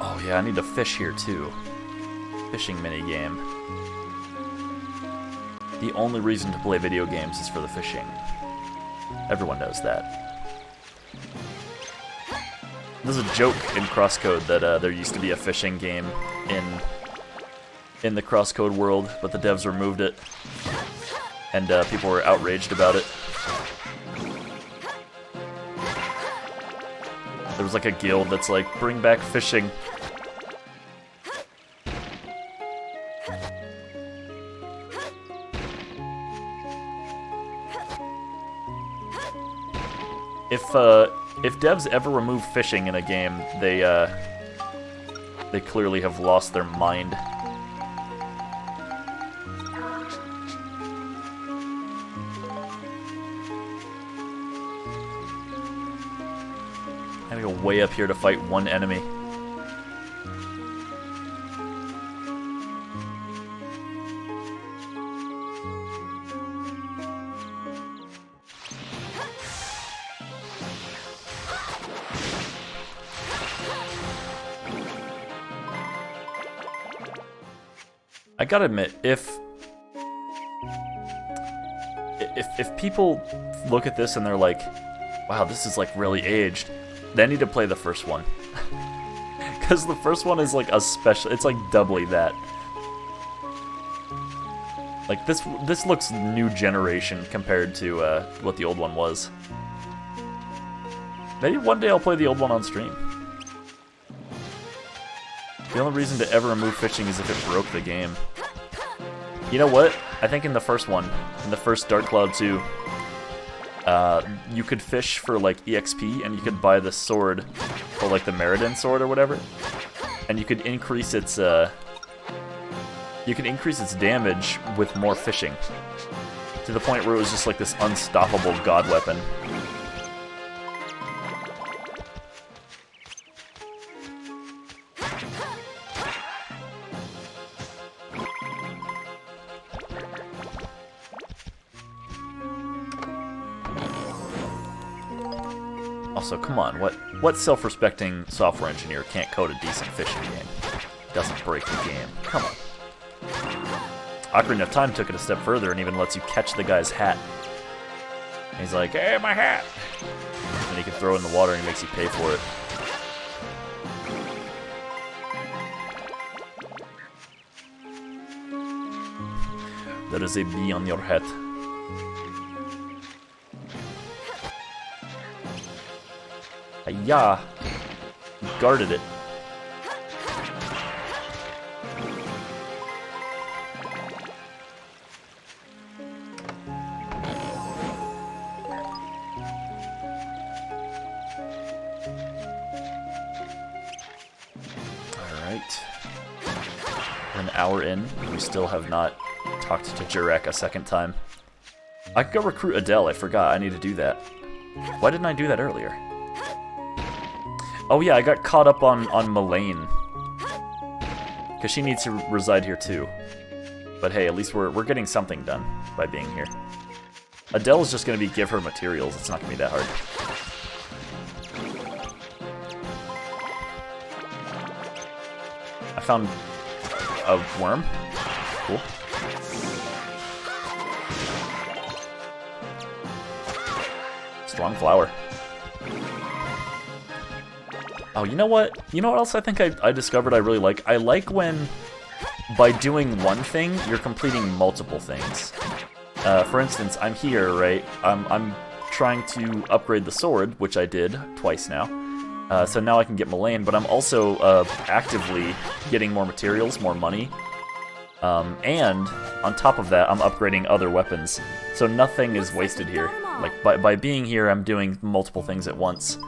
Oh yeah, I need to fish here too. Fishing minigame. The only reason to play video games is for the fishing. Everyone knows that. There's a joke in Crosscode that there used to be a fishing game in the Crosscode world, but the devs removed it, and people were outraged about it. There was like a guild that's like, bring back fishing. If devs ever remove fishing in a game, they clearly have lost their mind. I gotta go way up here to fight one enemy. I gotta admit, if people look at this and they're like, wow, this is like really aged, they need to play the first one. Because the first one is like a special, it's like doubly that. Like this looks new generation compared to what the old one was. Maybe one day I'll play the old one on stream. The only reason to ever remove fishing is if it broke the game. You know what? I think in the first one, in the first Dark Cloud 2, you could fish for like EXP, and you could buy the sword, or like the Meriden sword or whatever, and you could increase its damage with more fishing, to the point where it was just like this unstoppable god weapon. Also, come on, what self-respecting software engineer can't code a decent fishing game? Doesn't break the game. Come on. Ocarina of Time took it a step further and even lets you catch the guy's hat. And he's like, hey, my hat! And he can throw it in the water and he makes you pay for it. There is a bee on your hat. Hiya! You guarded it. Alright. We're an hour in. We still have not talked to DrQuack a second time. I could go recruit Adele. I forgot. I need to do that. Why didn't I do that earlier? Oh yeah, I got caught up on Melaine. Because she needs to reside here too. But hey, at least we're getting something done by being here. Adele is just going to be give her materials. It's not going to be that hard. I found a worm. Cool. Strong flower. Oh, you know what? You know what else I think I discovered I really like? I like when, by doing one thing, you're completing multiple things. For instance, I'm here, right? I'm trying to upgrade the sword, which I did twice now. So now I can get Melaine, but I'm also actively getting more materials, more money. And on top of that, I'm upgrading other weapons. So nothing is wasted here. Like, by being here, I'm doing multiple things at once.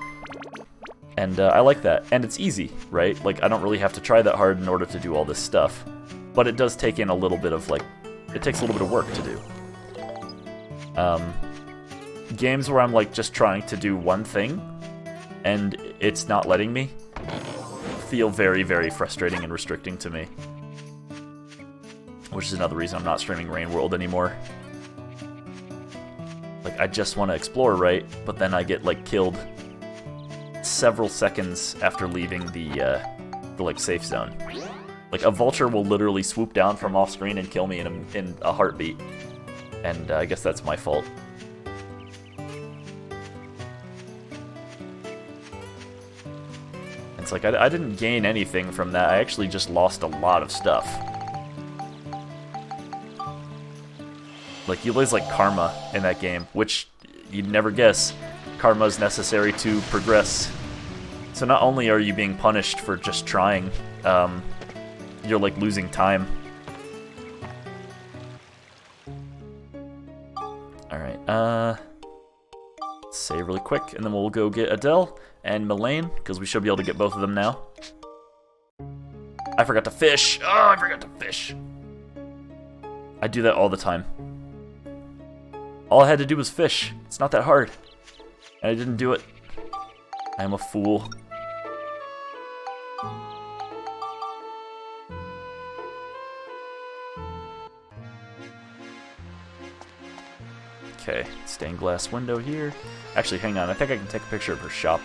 And I like that. And it's easy, right? Like, I don't really have to try that hard in order to do all this stuff. But it does take in a little bit of, like, it takes a little bit of work to do. Games where I'm, like, just trying to do one thing, and it's not letting me, feel very, very frustrating and restricting to me. Which is another reason I'm not streaming Rain World anymore. Like, I just want to explore, right? But then I get, like, killed several seconds after leaving the like, safe zone. Like, a vulture will literally swoop down from off-screen and kill me in a heartbeat. And I guess that's my fault. It's like, I didn't gain anything from that. I actually just lost a lot of stuff. Like, you lose, like, karma in that game, which you'd never guess. Karma is necessary to progress. So not only are you being punished for just trying, you're, like, losing time. Alright, save really quick, and then we'll go get Adele and Melaine, because we should be able to get both of them now. I forgot to fish! Oh, I forgot to fish! I do that all the time. All I had to do was fish. It's not that hard. And I didn't do it. I am a fool. Okay, stained glass window here. Actually, hang on, I think I can take a picture of her shop.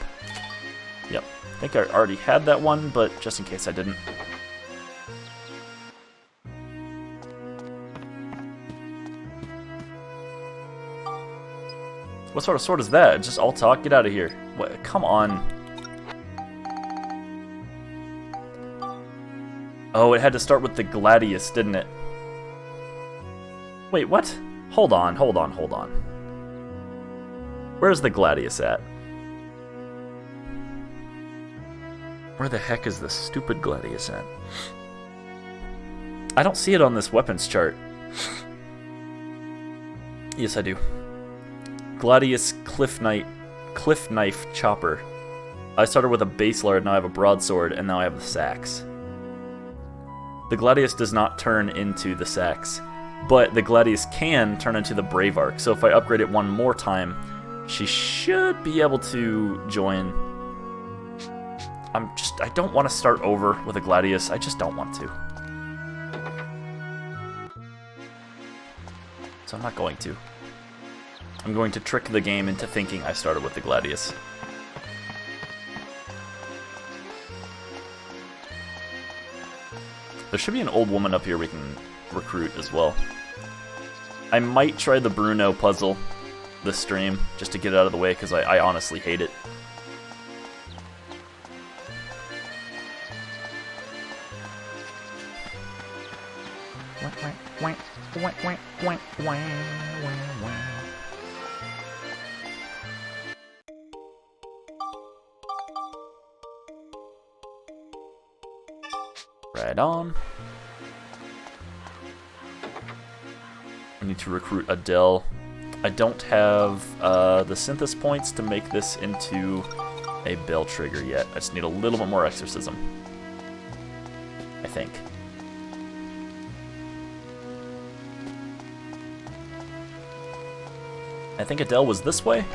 Yep, I think I already had that one, but just in case I didn't. What sort of sword is that? Just all talk? Get out of here. What? Come on. Oh, it had to start with the Gladius, didn't it? Wait, what? Hold on, hold on, hold on. Where's the Gladius at? Where the heck is the stupid Gladius at? I don't see it on this weapons chart. Yes, I do. Gladius Cliff Knife Chopper. I started with a base lard, now I have a broadsword, and now I have the sax. The Gladius does not turn into the sax, but the Gladius can turn into the Brave Arc. So if I upgrade it one more time, she should be able to join. I don't want to start over with a Gladius. I just don't want to. So I'm not going to. I'm going to trick the game into thinking I started with the Gladius. There should be an old woman up here we can recruit as well. I might try the Bruno puzzle this stream, just to get it out of the way, because I honestly hate it. Right on. I need to recruit Adele. I don't have the Synthis points to make this into a bell trigger yet. I just need a little bit more exorcism, I think. I think Adele was this way.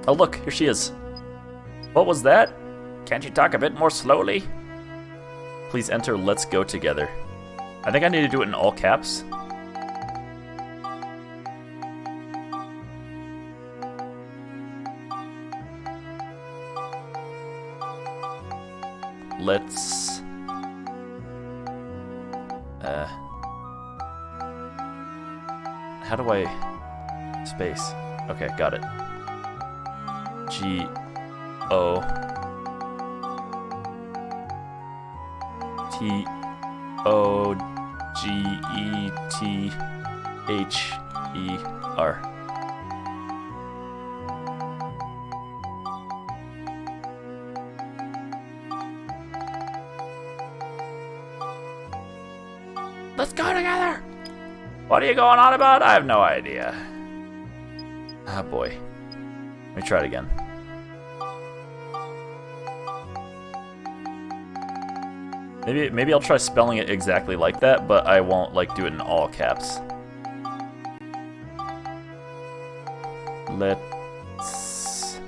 Oh look, here she is. What was that? Can't you talk a bit more slowly? Please enter Let's Go Together. I think I need to do it in all caps. Let's... how do I... space. Okay, got it. G-O... T-O-G-E-T-H-E-R. Let's go together! What are you going on about? I have no idea. Ah, boy. Let me try it again. Maybe I'll try spelling it exactly like that, but I won't do it in all caps. Let's...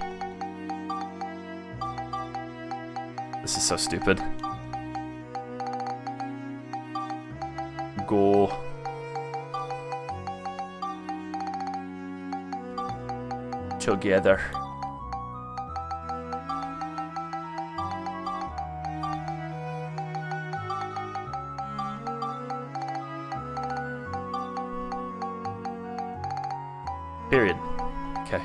This is so stupid. Go... together. Period. Okay.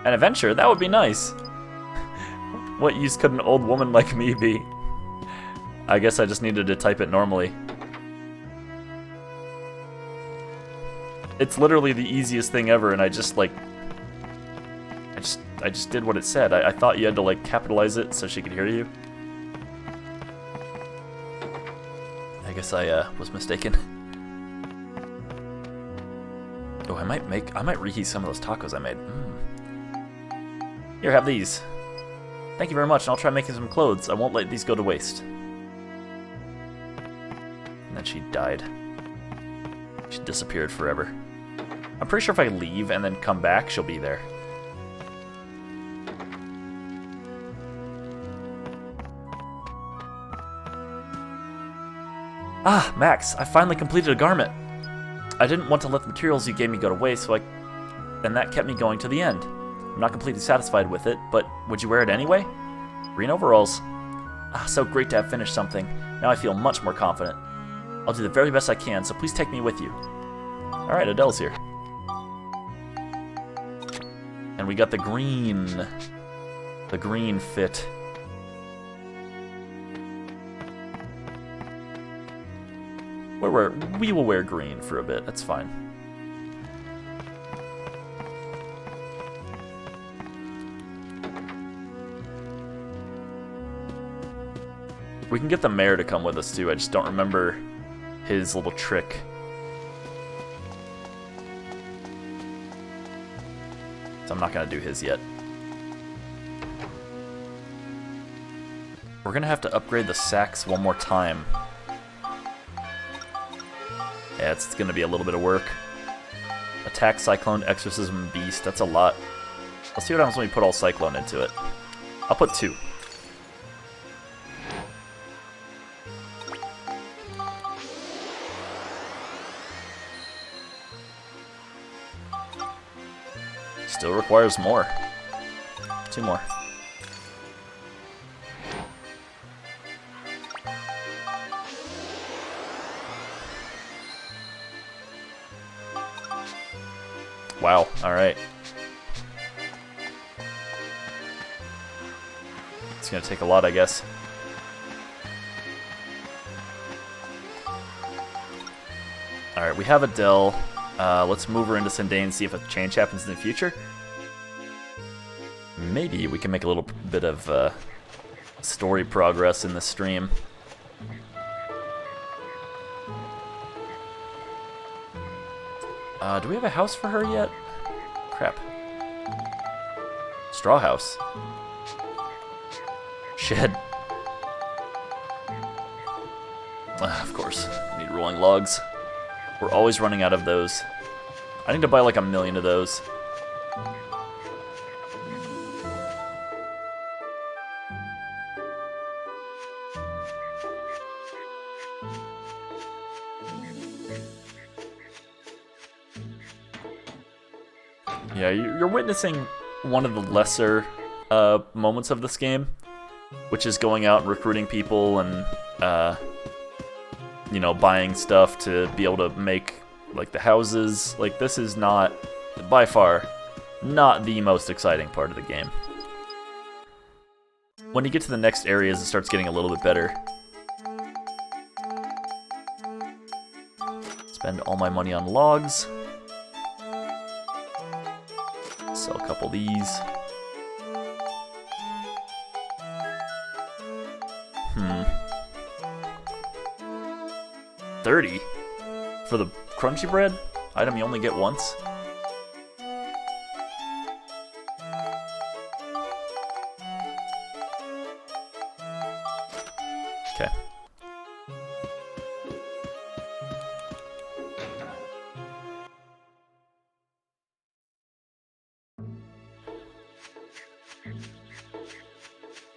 An adventure? That would be nice. What use could an old woman like me be? I guess I just needed to type it normally. It's literally the easiest thing ever, and I just did what it said. I thought you had to capitalize it so she could hear you. I guess I was mistaken. Oh, I might reheat some of those tacos I made. Here, have these. Thank you very much, and I'll try making some clothes. I won't let these go to waste. And then she died. She disappeared forever. I'm pretty sure if I leave and then come back, she'll be there. Ah, Max, I finally completed a garment. I didn't want to let the materials you gave me go to waste, and that kept me going to the end. I'm not completely satisfied with it, but would you wear it anyway? Green overalls. Ah, so great to have finished something. Now I feel much more confident. I'll do the very best I can, so please take me with you. Alright, Adele's here. And we got the green. The green fit. We will wear green for a bit, that's fine. We can get the mayor to come with us too, I just don't remember his little trick. So I'm not gonna do his yet. We're gonna have to upgrade the sacks one more time. Yeah, it's gonna be a little bit of work. Attack, Cyclone, Exorcism, Beast, that's a lot. Let's see what happens when we put all Cyclone into it. I'll put 2. Still requires more. 2 more. Wow, alright. It's gonna take a lot, I guess. Alright, we have Adele. Let's move her into Sindane and see if a change happens in the future. Maybe we can make a little bit of story progress in this stream. Do we have a house for her yet? Crap. Straw house. Shed. Of course, we need rolling logs. We're always running out of those. I need to buy like 1,000,000 of those. Yeah, you're witnessing one of the lesser moments of this game, which is going out and recruiting people and, you know, buying stuff to be able to make, like, the houses. Like, this is not, by far, not the most exciting part of the game. When you get to the next areas, it starts getting a little bit better. Spend all my money on logs. Sell a couple of these. 30? For the crunchy bread? Item you only get once? Okay.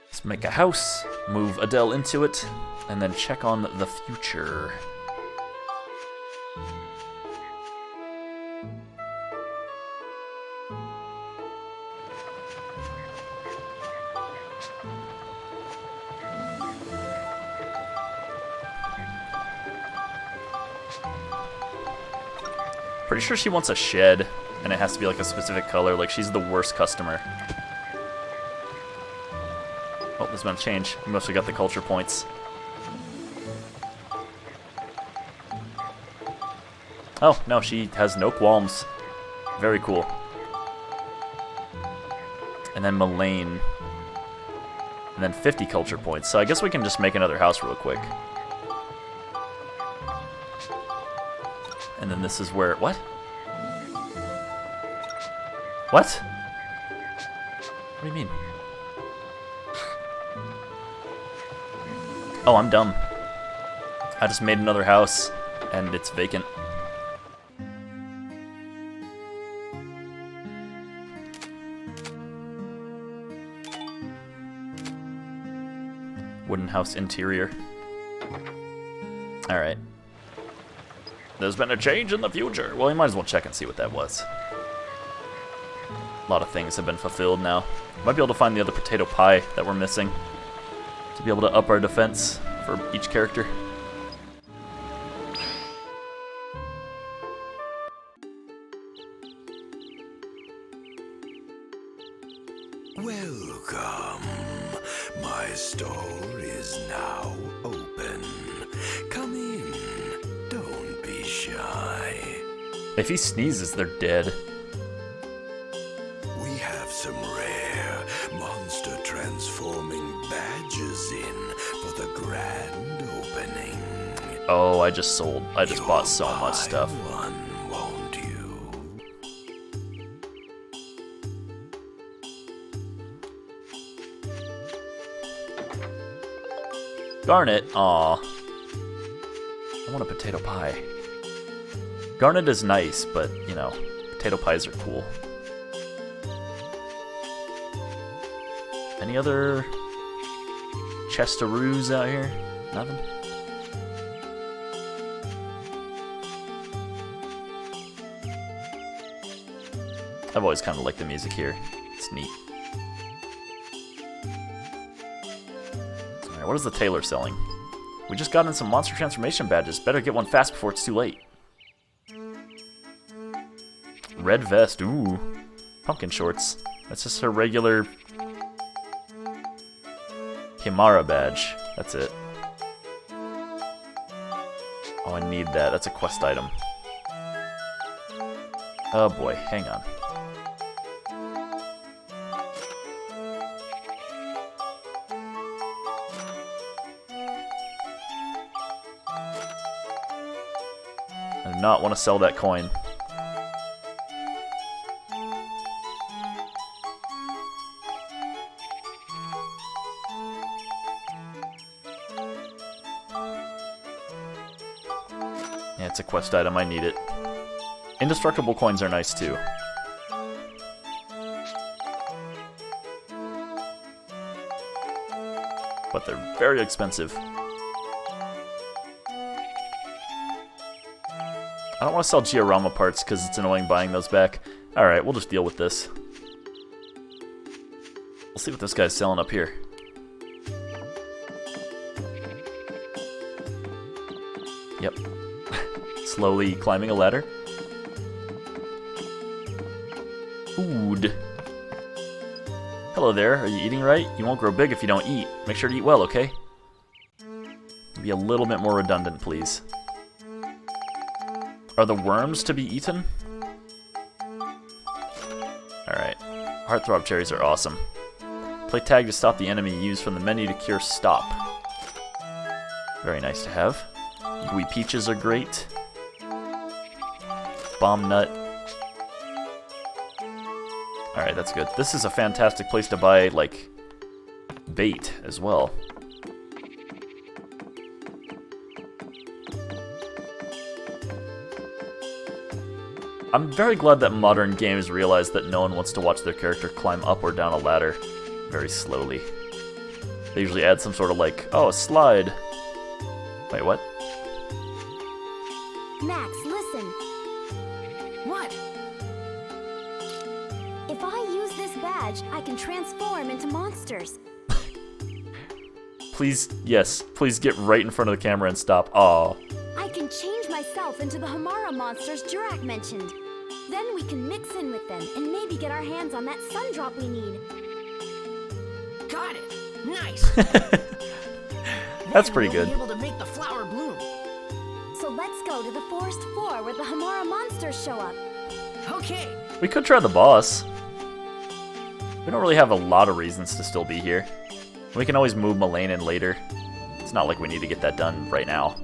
Let's make a house, move Adele into it, and then check on the future. Pretty sure she wants a shed, and it has to be like a specific color. Like, she's the worst customer. Oh, there's been a change. We must have got the culture points. Oh, no, she has no qualms. Very cool. And then Mullane. And then 50 culture points. So I guess we can just make another house real quick. And then this is where... What? What? What do you mean? Oh, I'm dumb. I just made another house, and it's vacant. Wooden house interior. Alright. There's been a change in the future. Well, you might as well check and see what that was. A lot of things have been fulfilled now. Might be able to find the other potato pie that we're missing to be able to up our defense for each character. Welcome. My store is now open. Come in. Don't be shy. If he sneezes, they're dead. We have some rare monster transforming badges in for the grand opening. Oh, I just bought so much stuff. One, won't you? Garnet, aw. I want a potato pie. Garnet is nice, but, you know, potato pies are cool. Any other chestaroos out here? Nothing? I've always kind of liked the music here. It's neat. Alright, what is the tailor selling? We just got in some monster transformation badges. Better get one fast before it's too late. Red vest, ooh. Pumpkin shorts. That's just a regular Kimara badge. That's it. Oh, I need that. That's a quest item. Oh boy, hang on. I do not want to sell that coin. Yeah, it's a quest item. I need it. Indestructible coins are nice too. But they're very expensive. I don't want to sell Giorama parts because it's annoying buying those back. Alright, we'll just deal with this. We'll see what this guy's selling up here. Yep. Slowly climbing a ladder. Food. Hello there, are you eating right? You won't grow big if you don't eat. Make sure to eat well, okay? Be a little bit more redundant, please. Are the worms to be eaten? Alright. Heartthrob cherries are awesome. Play tag to stop the enemy. Use from the menu to cure stop. Very nice to have. Gooey peaches are great. Bomb nut. Alright, that's good. This is a fantastic place to buy, like, bait as well. I'm very glad that modern games realize that no one wants to watch their character climb up or down a ladder very slowly. They usually add some sort of like, oh, a slide. Wait, what? Max, listen. What? If I use this badge, I can transform into monsters. Please, yes, please get right in front of the camera and stop. Aw. I can change myself into the Hamara monsters DrQuack mentioned. Then we can mix in with them and maybe get our hands on that sun drop we need. Got it. Nice. That's pretty We'll good. be able to make the flower bloom. So let's go to the forest floor where the Hamara monsters show up. Okay. We could try the boss. We don't really have a lot of reasons to still be here. We can always move Mullane in later. It's not like we need to get that done right now.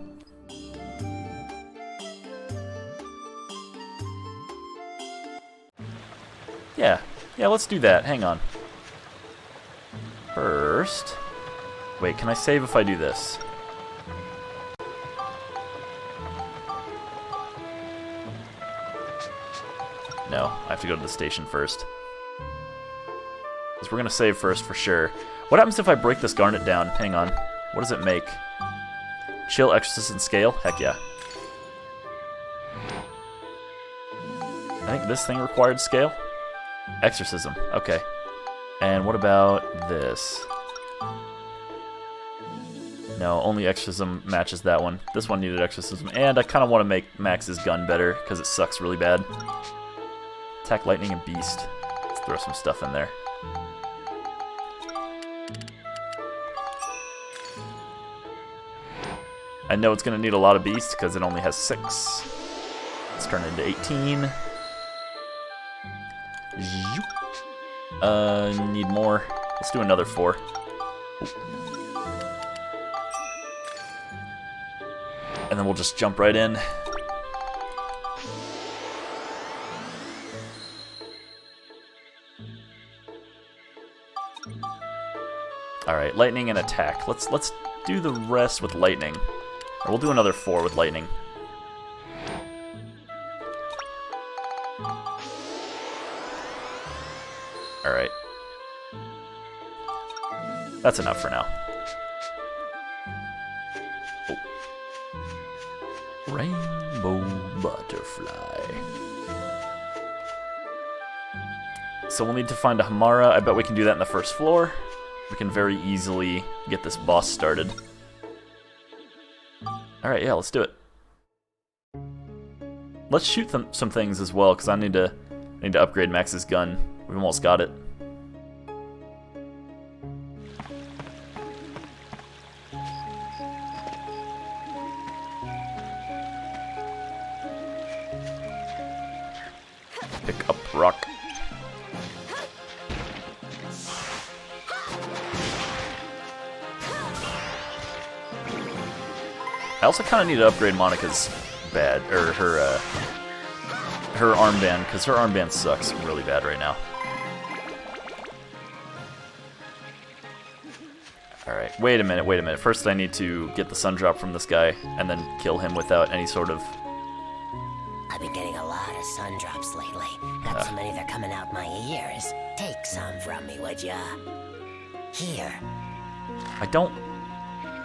Yeah, let's do that. Hang on. First... Wait, can I save if I do this? No, I have to go to the station first. Because we're going to save first for sure. What happens if I break this garnet down? Hang on. What does it make? Chill, exorcism, scale? Heck yeah. I think this thing required scale? Exorcism, okay. And what about this? No, only exorcism matches that one. This one needed exorcism, and I kind of want to make Max's gun better, because it sucks really bad. Attack, lightning, and beast. Let's throw some stuff in there. I know it's going to need a lot of beasts because it only has 6. Let's turn it into 18. Need more. Let's do another 4. And then we'll just jump right in. Alright, lightning and attack. Let's do the rest with lightning. Or we'll do another 4 with lightning. Alright. That's enough for now. Oh. Rainbow butterfly. So we'll need to find a Hamara. I bet we can do that in the first floor. We can very easily get this boss started. Alright, yeah, let's do it. Let's shoot some things as well, because I need to upgrade Max's gun. We've almost got it. Pick up rock. I also kind of need to upgrade Monica's her armband, because her armband sucks really bad right now. Alright, wait a minute. First I need to get the sun drop from this guy, and then kill him without any sort of... I've been getting a lot of sun drops lately. Got so many they're coming out my ears. Take some from me, would ya? Here. I don't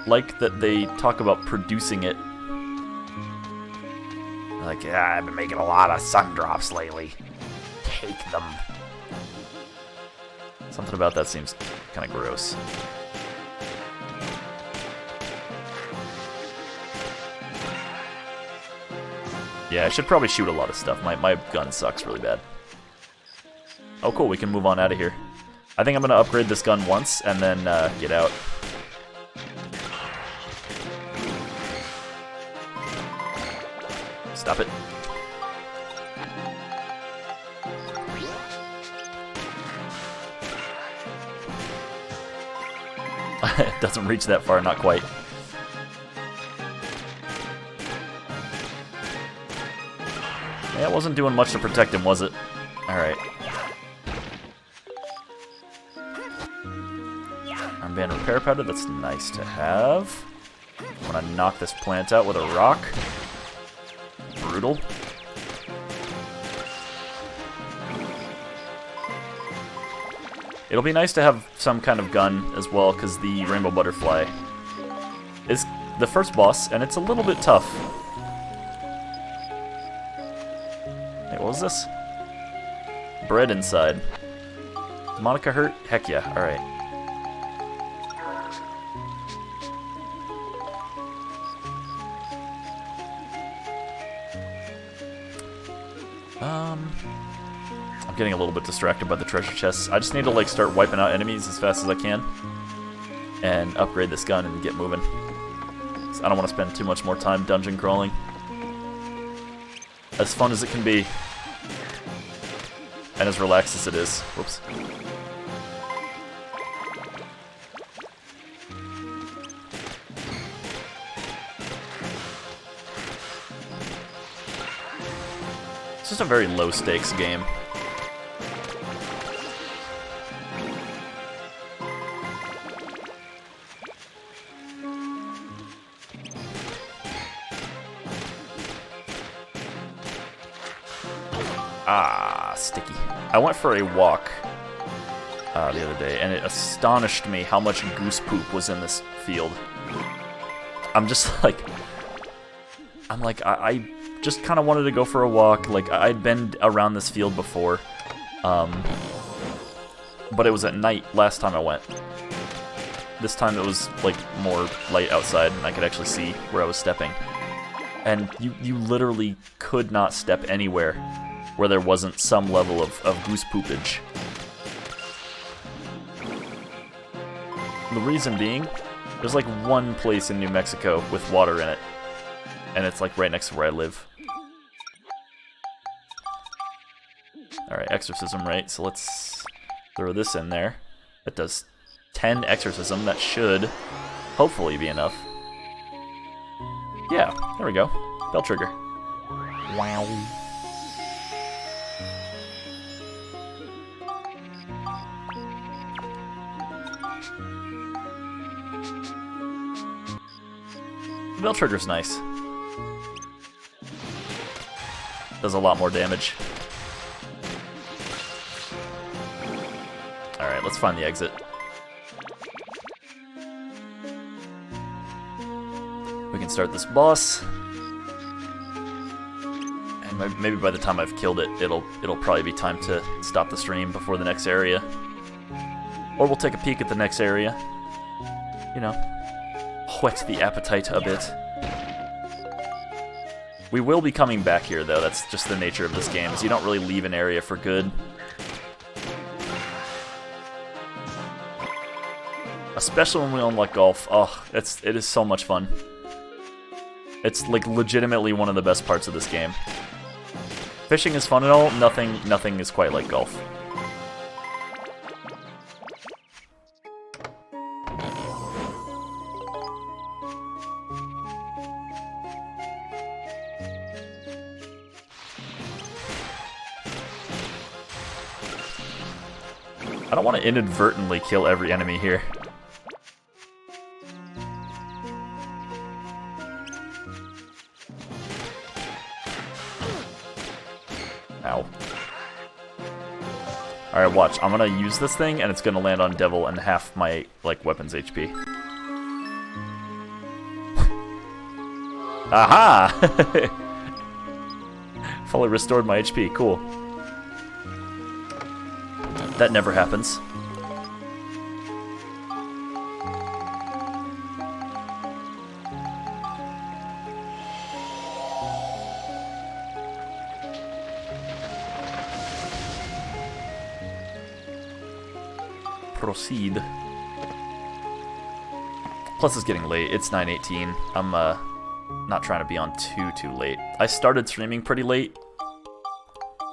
like that they talk about producing it. Like, yeah, I've been making a lot of sun drops lately. Take them. Something about that seems kind of gross. Yeah, I should probably shoot a lot of stuff. My gun sucks really bad. Oh, cool, we can move on out of here. I think I'm going to upgrade this gun once and then get out. Stop it. It doesn't reach that far, not quite. Yeah, it wasn't doing much to protect him, was it? Alright. Armband repair powder, that's nice to have. I'm gonna knock this plant out with a rock. Brutal. It'll be nice to have some kind of gun as well, because the rainbow butterfly is the first boss, and it's a little bit tough. Hey, what was this? Bread inside. Is Monica hurt? Heck yeah, alright. I'm getting a little bit distracted by the treasure chests. I just need to like start wiping out enemies as fast as I can and upgrade this gun and get moving. So I don't want to spend too much more time dungeon crawling. As fun as it can be, and as relaxed as it is. Whoops. It's just a very low stakes game. Ah, sticky. I went for a walk the other day, and it astonished me how much goose poop was in this field. I'm just like... I just kind of wanted to go for a walk. Like, I'd been around this field before, but it was at night last time I went. This time it was, like, more light outside, and I could actually see where I was stepping. And you literally could not step anywhere where there wasn't some level of goose poopage. The reason being There's like one place in New Mexico with water in it. And it's like right next to where I live. Alright, exorcism, right? So let's throw this in there. That does 10 exorcism. That should hopefully be enough. Yeah, there we go. Bell trigger. Wow. The bell trigger's nice. Does a lot more damage. Alright, let's find the exit. We can start this boss. And maybe by the time I've killed it, it'll probably be time to stop the stream before the next area. Or we'll take a peek at the next area. You know, whet the appetite a bit. We will be coming back here, though. That's just the nature of this game, is you don't really leave an area for good. Especially when we unlock golf. Oh, it is so much fun. It's like legitimately one of the best parts of this game. Fishing is fun and all, nothing is quite like golf. I don't want to inadvertently kill every enemy here. Ow. Alright, watch. I'm gonna use this thing, and it's gonna land on Devil and half my, like, weapons HP. Aha! Fully restored my HP. Cool. That never happens. Proceed. Plus it's getting late. It's 9:18. I'm not trying to be on too late. I started streaming pretty late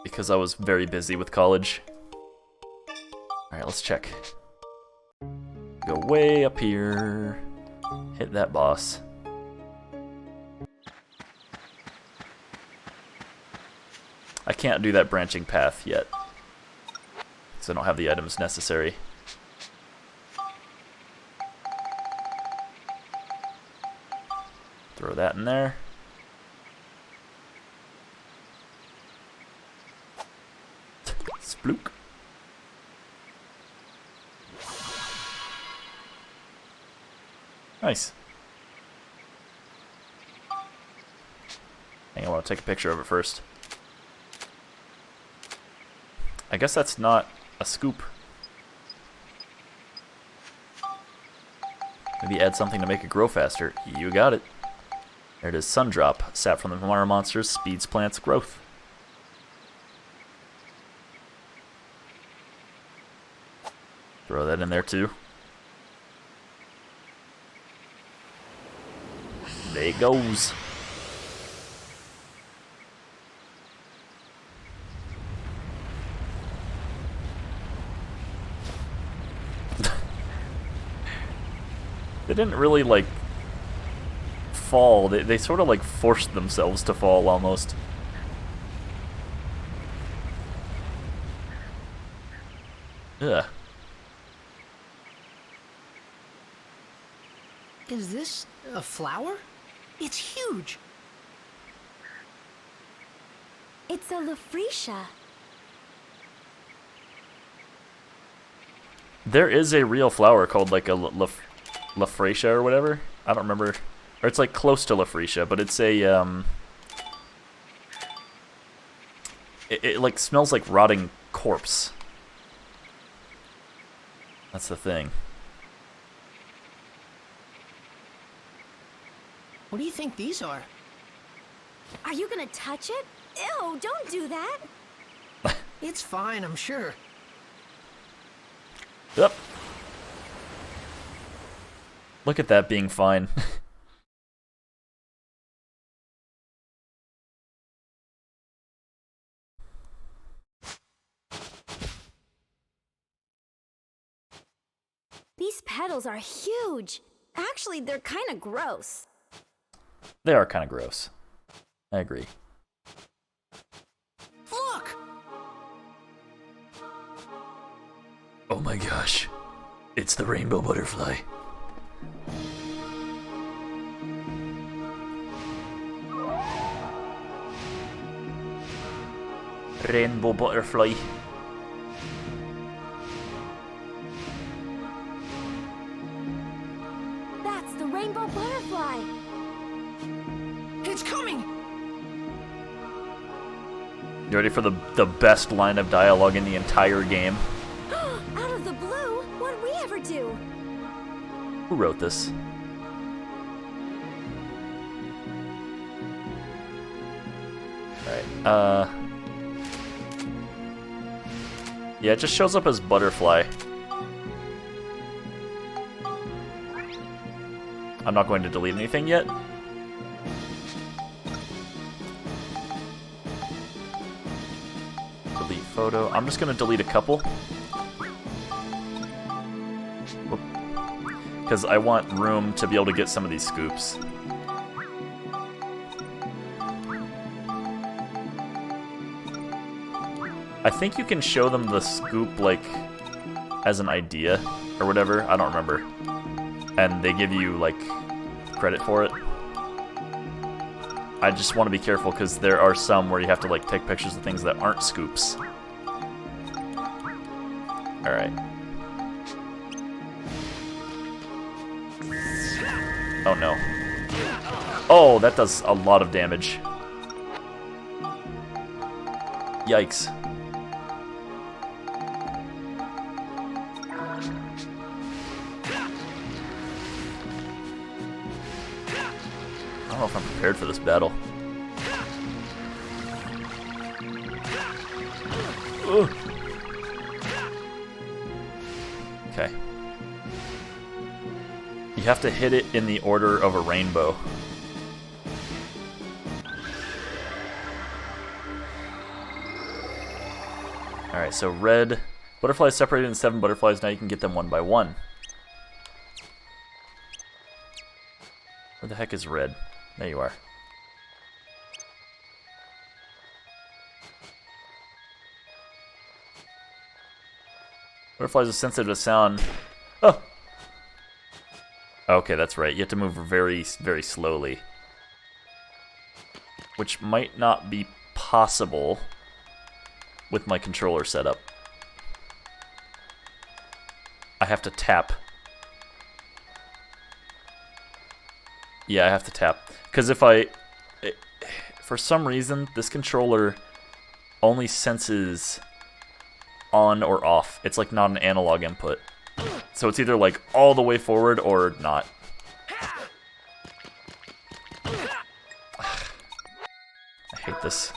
because I was very busy with college. Alright, let's check. Go way up here. Hit that boss. I can't do that branching path yet, because I don't have the items necessary. Throw that in there. Splook. Nice. Hang on, I want to take a picture of it first. I guess that's not a scoop. Maybe add something to make it grow faster. You got it. There it is, Sun Drop. Sap from the Hamara monsters speeds plants' growth. Throw that in there too. There it goes. They didn't really, like, fall. They sort of, like, forced themselves to fall, almost. Ugh. Is this a flower? It's huge. It's a Lafretia. There is a real flower called, like, a Lafretia or whatever. I don't remember. Or it's, like, close to Lafretia, but it's a, It, like, smells like rotting corpse. That's the thing. What do you think these are? Are you gonna touch it? Ew, don't do that. It's fine, I'm sure. Yep. Look at that being fine. These petals are huge. Actually, they're kind of gross. They are kind of gross. I agree. Look! Oh my gosh. It's the rainbow butterfly. Rainbow butterfly. That's the rainbow butterfly. It's coming! You ready for the best line of dialogue in the entire game? Out of the blue? What'd we ever do? Who wrote this? Alright, yeah, it just shows up as butterfly. I'm not going to delete anything yet. Delete photo. I'm just going to delete a couple. Because I want room to be able to get some of these scoops. I think you can show them the scoop, like, as an idea or whatever. I don't remember. And they give you, like, credit for it. I just want to be careful because there are some where you have to, like, take pictures of things that aren't scoops. Alright. Oh no. Oh, that does a lot of damage. Yikes. I don't know if I'm prepared for this battle. Ugh. Okay. You have to hit it in the order of a rainbow. Alright, so red. Butterflies separated into 7 butterflies. Now you can get them one by one. Where the heck is red? There you are. Butterflies are sensitive to sound. Oh! Okay, that's right. You have to move very, very slowly. Which might not be possible with my controller setup. I have to tap. Yeah, I have to tap. Because if for some reason, this controller only senses on or off. It's like not an analog input. So it's either like all the way forward or not. I hate this.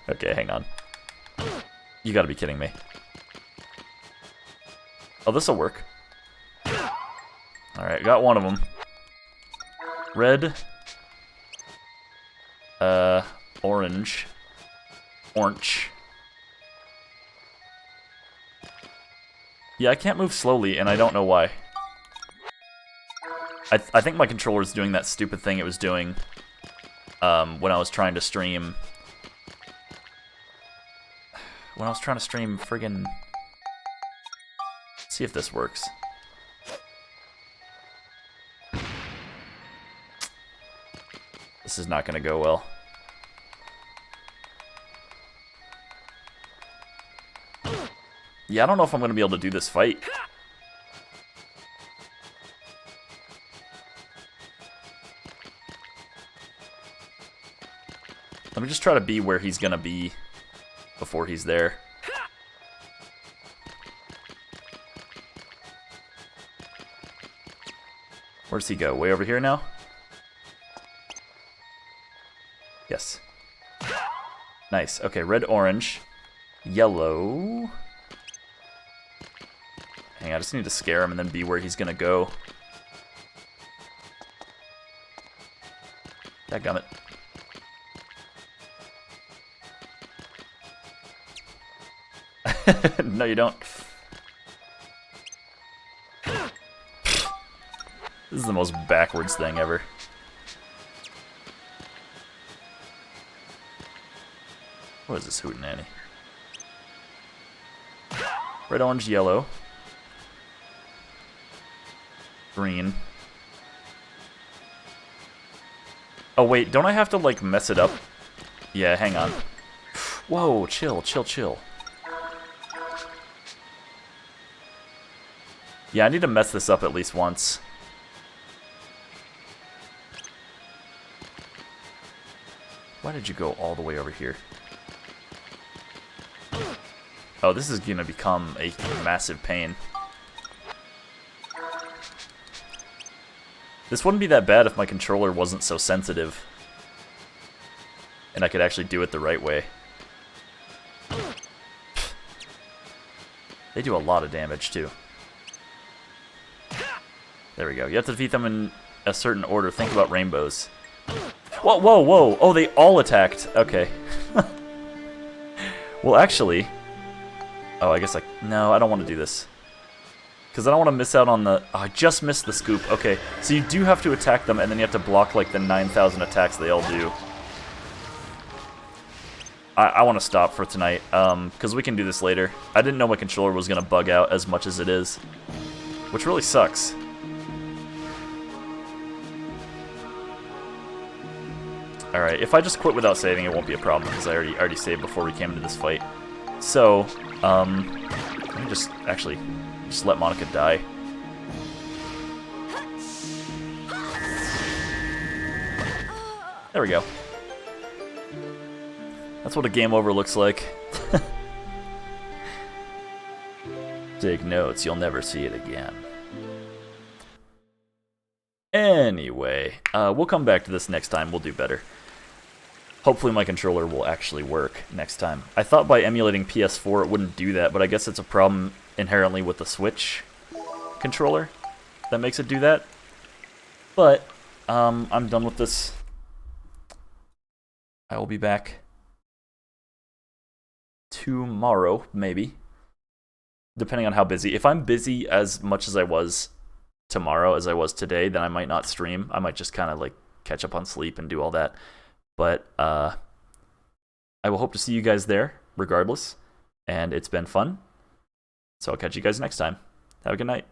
Okay, hang on. You gotta be kidding me. Oh, this'll work. Alright, got one of them. Red. Orange. Orange. Yeah, I can't move slowly, and I don't know why. I think my controller's doing that stupid thing it was doing when I was trying to stream... When I was trying to stream friggin'... Let's see if this works. This is not gonna go well. Yeah, I don't know if I'm gonna be able to do this fight. Let me just try to be where he's gonna be before he's there. Where does he go? Way over here now? Yes. Nice. Okay, red, orange, yellow. anything. I just need to scare him and then be where he's gonna go. Dadgummit. No, you don't. This is the most backwards thing ever. What is this hootenanny? Red, orange, yellow. Green. Oh wait, don't I have to like mess it up? Yeah, hang on. Whoa, chill, chill, chill. Yeah, I need to mess this up at least once. Why did you go all the way over here? Oh, this is gonna become a massive pain. This wouldn't be that bad if my controller wasn't so sensitive. And I could actually do it the right way. They do a lot of damage, too. There we go. You have to defeat them in a certain order. Think about rainbows. Whoa, whoa, whoa! Oh, they all attacked. Okay. Well, actually... Oh, I guess I... No, I don't want to do this. Because I don't want to miss out on the... Oh, I just missed the scoop. Okay, so you do have to attack them, and then you have to block, like, the 9,000 attacks they all do. I want to stop for tonight, because we can do this later. I didn't know my controller was going to bug out as much as it is. Which really sucks. Alright, if I just quit without saving, it won't be a problem, because I already saved before we came into this fight. So, let me just let Monica die. There we go. That's what a game over looks like. Take notes, you'll never see it again. Anyway, we'll come back to this next time, we'll do better. Hopefully my controller will actually work next time. I thought by emulating PS4 it wouldn't do that, but I guess it's a problem inherently with the Switch controller that makes it do that. But, I'm done with this. I will be back tomorrow, maybe. Depending on how busy. If I'm busy as much as I was tomorrow as I was today, then I might not stream. I might just kind of like catch up on sleep and do all that. But I will hope to see you guys there, regardless. And it's been fun. So I'll catch you guys next time. Have a good night.